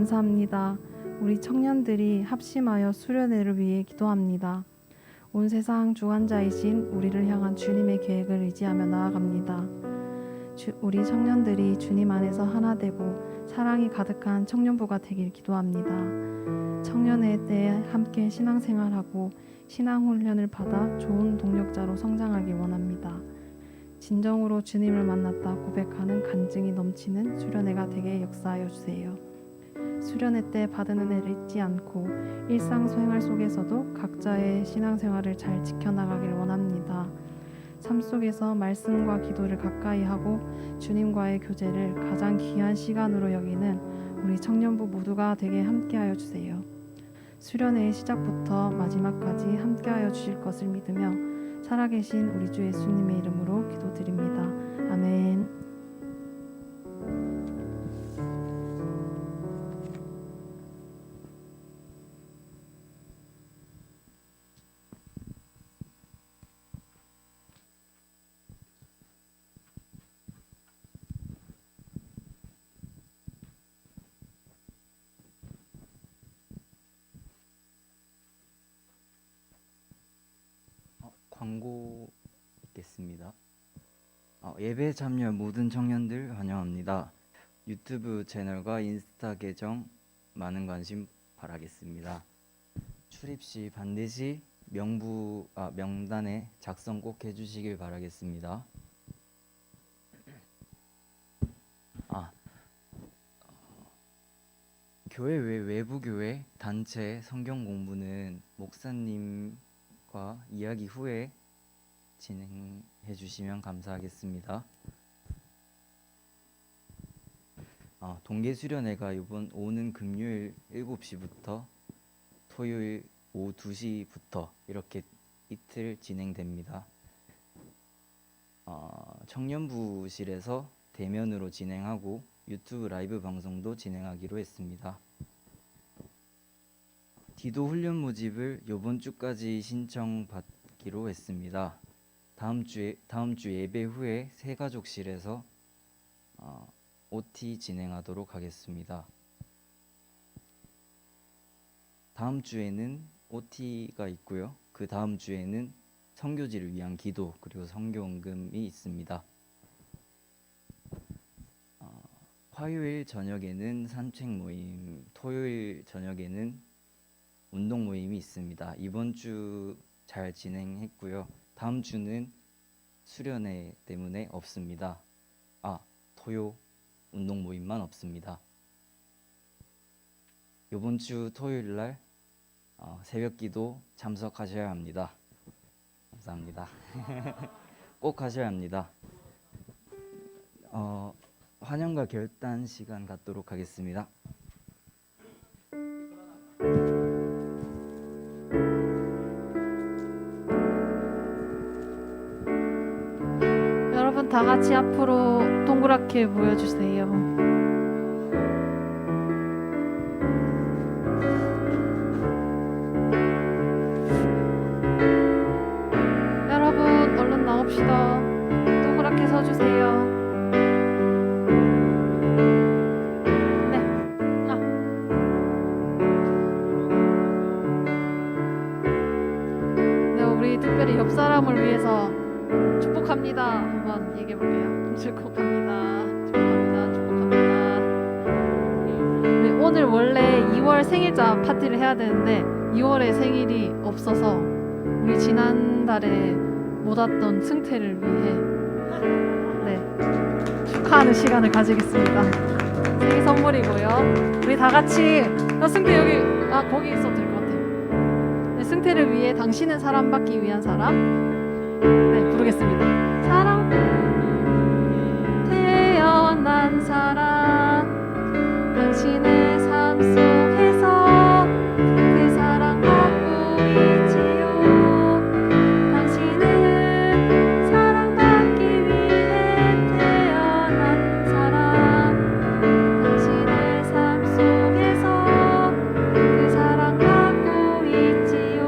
감사합니다. 우리 청년들이 합심하여 수련회를 위해 기도합니다. 온 세상 주관자이신 우리를 향한 주님의 계획을 의지하며 나아갑니다. 우리 청년들이 주님 안에서 하나 되고 사랑이 가득한 청년부가 되길 기도합니다. 청년회 때 함께 신앙생활하고 신앙훈련을 받아 좋은 동력자로 성장하길 원합니다. 진정으로 주님을 만났다 고백하는 간증이 넘치는 수련회가 되게 역사하여 주세요. 수련회 때 받은 은혜를 잊지 않고 일상생활 속에서도 각자의 신앙생활을 잘 지켜나가길 원합니다. 삶 속에서 말씀과 기도를 가까이 하고 주님과의 교제를 가장 귀한 시간으로 여기는 우리 청년부 모두가 되게 함께하여 주세요. 수련회의 시작부터 마지막까지 함께하여 주실 것을 믿으며 살아계신 우리 주 예수님의 이름으로 기도드립니다. 아멘. 광고 있겠습니다. 예배 참여 모든 청년들 환영합니다. 유튜브 채널과 인스타 계정 많은 관심 바라겠습니다. 출입 시 반드시 명단에 작성 꼭 해주시길 바라겠습니다. 교회 외부 교회 단체 성경 공부는 목사님과 이야기 후에 진행해 주시면 감사하겠습니다. 동계 수련회가 이번 오는 금요일 7시부터 토요일 오후 2시부터 이렇게 이틀 진행됩니다. 청년부실에서 대면으로 진행하고 유튜브 라이브 방송도 진행하기로 했습니다. 디도 훈련 모집을 이번 주까지 신청받기로 했습니다. 다음 주 예배 후에 새가족실에서 OT 진행하도록 하겠습니다. 다음 주에는 OT가 있고요. 그 다음 주에는 선교지를 위한 기도 그리고 선교헌금이 있습니다. 화요일 저녁에는 산책 모임, 토요일 저녁에는 운동 모임이 있습니다. 이번 주 잘 진행했고요. 다음 주는 수련회 때문에 없습니다. 토요 운동 모임만 없습니다. 이번 주 토요일 날 새벽 기도 참석하셔야 합니다. 감사합니다. 꼭 하셔야 합니다. 환영과 결단 시간 갖도록 하겠습니다. 여러분 다 같이 앞으로 동그랗게 모여주세요. 여러분 얼른 나옵시다. 동그랗게 서주세요. 네, 우리 특별히 옆 사람을 위해서 축복합니다. 한번 얘기해 볼게요. 축복합니다. 축복합니다. 축복합니다. 네, 오늘 원래 2월 생일자 파티를 해야 되는데 2월에 생일이 없어서 우리 지난달에 못 왔던 승태를 위해 축하하는 시간을 가지겠습니다. 생일 선물이고요. 우리 다 같이 승태 여기 거기 있어도 될 것 같아. 네, 승태를 위해 당신은 사랑받기 위한 사람 부르겠습니다. 사랑 태어난 사람 당신의 삶 속에서 그 사랑 받고 있지요. 당신은 사랑받기 위해 태어난 사람 당신의 삶 속에서 그 사랑 받고 있지요.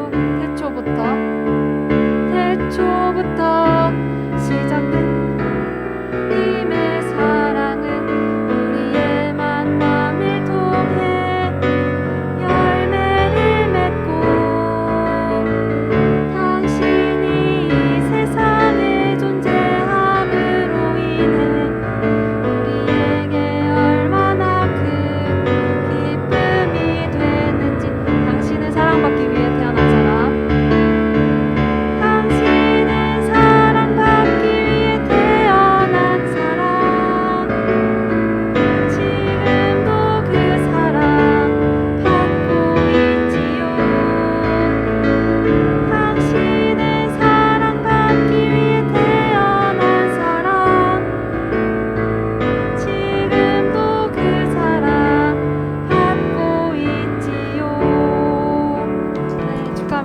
태초부터 시작된 님의 사랑은 우리의 만남을 통해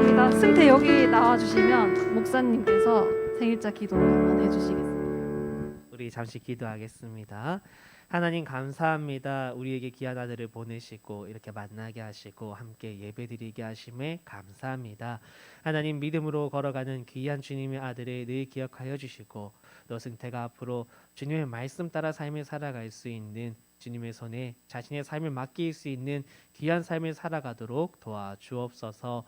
감사합니다. 승태 여기 나와주시면 목사님께서 생일자 기도 한번 해주시겠습니다. 우리 잠시 기도하겠습니다. 하나님 감사합니다. 우리에게 귀한 아들을 보내시고 이렇게 만나게 하시고 함께 예배드리게 하심에 감사합니다. 하나님 믿음으로 걸어가는 귀한 주님의 아들을 늘 기억하여 주시고 또 승태가 앞으로 주님의 말씀 따라 삶을 살아갈 수 있는 주님의 손에 자신의 삶을 맡길 수 있는 귀한 삶을 살아가도록 도와주옵소서.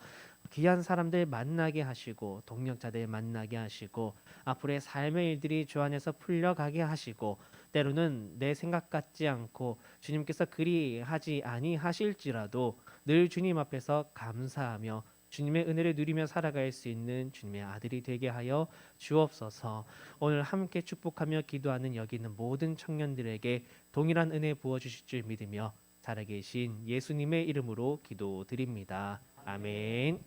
귀한 사람들 만나게 하시고 동력자들 만나게 하시고 앞으로의 삶의 일들이 주 안에서 풀려가게 하시고 때로는 내 생각 같지 않고 주님께서 그리 하지 아니하실지라도 늘 주님 앞에서 감사하며 주님의 은혜를 누리며 살아갈 수 있는 주님의 아들이 되게 하여 주옵소서. 오늘 함께 축복하며 기도하는 여기 있는 모든 청년들에게 동일한 은혜 부어주실 줄 믿으며 살아계신 예수님의 이름으로 기도드립니다. 아멘.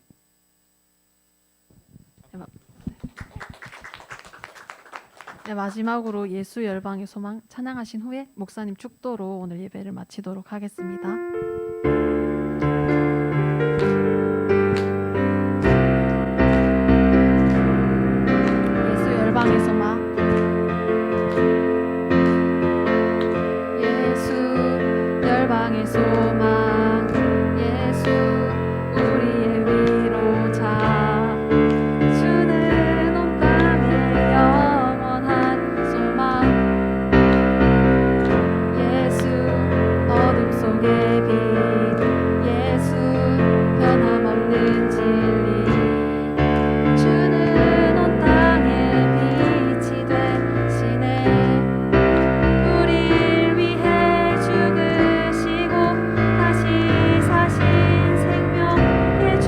네, 마지막으로 예수 열방의 소망 찬양하신 후에 목사님 축도로 오늘 예배를 마치도록 하겠습니다. 예수 열방의 소망. 예수 열방의 소망. 예수 우리의 위로자. 주는 온 땅의 영원한 소망. 예수 어둠 속의 빛. 예수 변함없는 진리. 주는 온 땅의 빛이 되시네. 우릴 위해 죽으시고 다시 사신 생명의 주.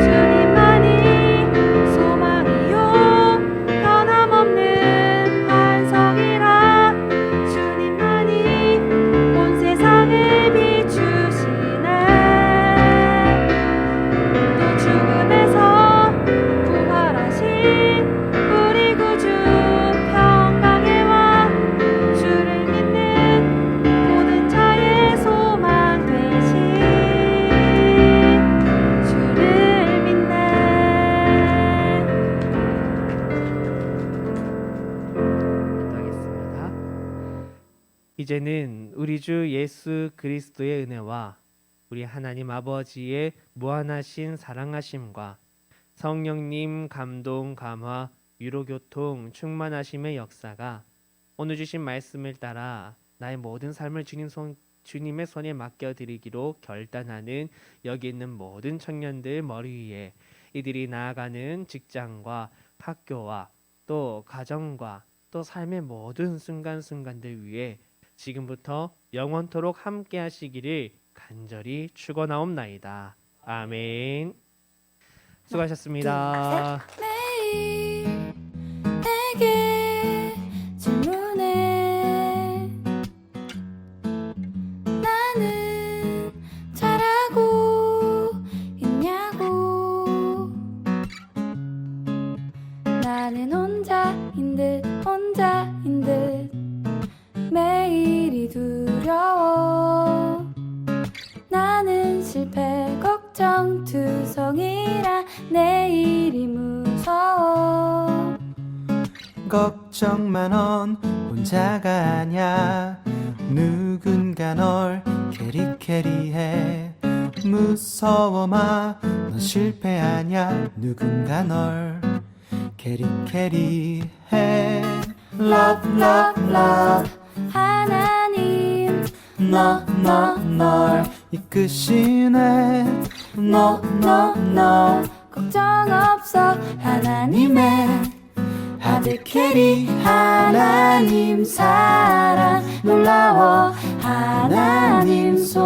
주님만이 소망이요 변함없는 반석이라. 주님만이 온 세상을 비추시네. 또 죽음에서 부활하신 우리 구주 평강의 왕. 주를 믿는 모든 자의 소망 되신 주를 믿네. 기도하겠습니다. 이제는 우리 주 예수 그리스도의 은혜와 우리 하나님 아버지의 무한하신 사랑하심과 성령님 감동 감화 위로 교통 충만하심의 역사가 오늘 주신 말씀을 따라 나의 모든 삶을 주님의 손에 맡겨드리기로 결단하는 여기 있는 모든 청년들 머리 위에 이들이 나아가는 직장과 학교와 또 가정과 또 삶의 모든 순간순간들 위해 지금부터 영원토록 함께 하시기를 간절히 축원하옵나이다. 아멘. 수고하셨습니다. 매일 내게 질문해. 나는 잘하고 있냐고. 나는 혼자인 듯 매일이 두려워. 나는 실패 걱정 투성이라 내일이 무서워. 걱정만 넌 혼자가 아냐. 누군가 널 캐리해. 무서워 마, 넌 실패 아냐. 누군가 널 캐리해. Love love love 하나님 널 이끄시네. No 걱정 없어. 하나님의 아들 캐리. 하나님 사랑 놀라워. 하나님 손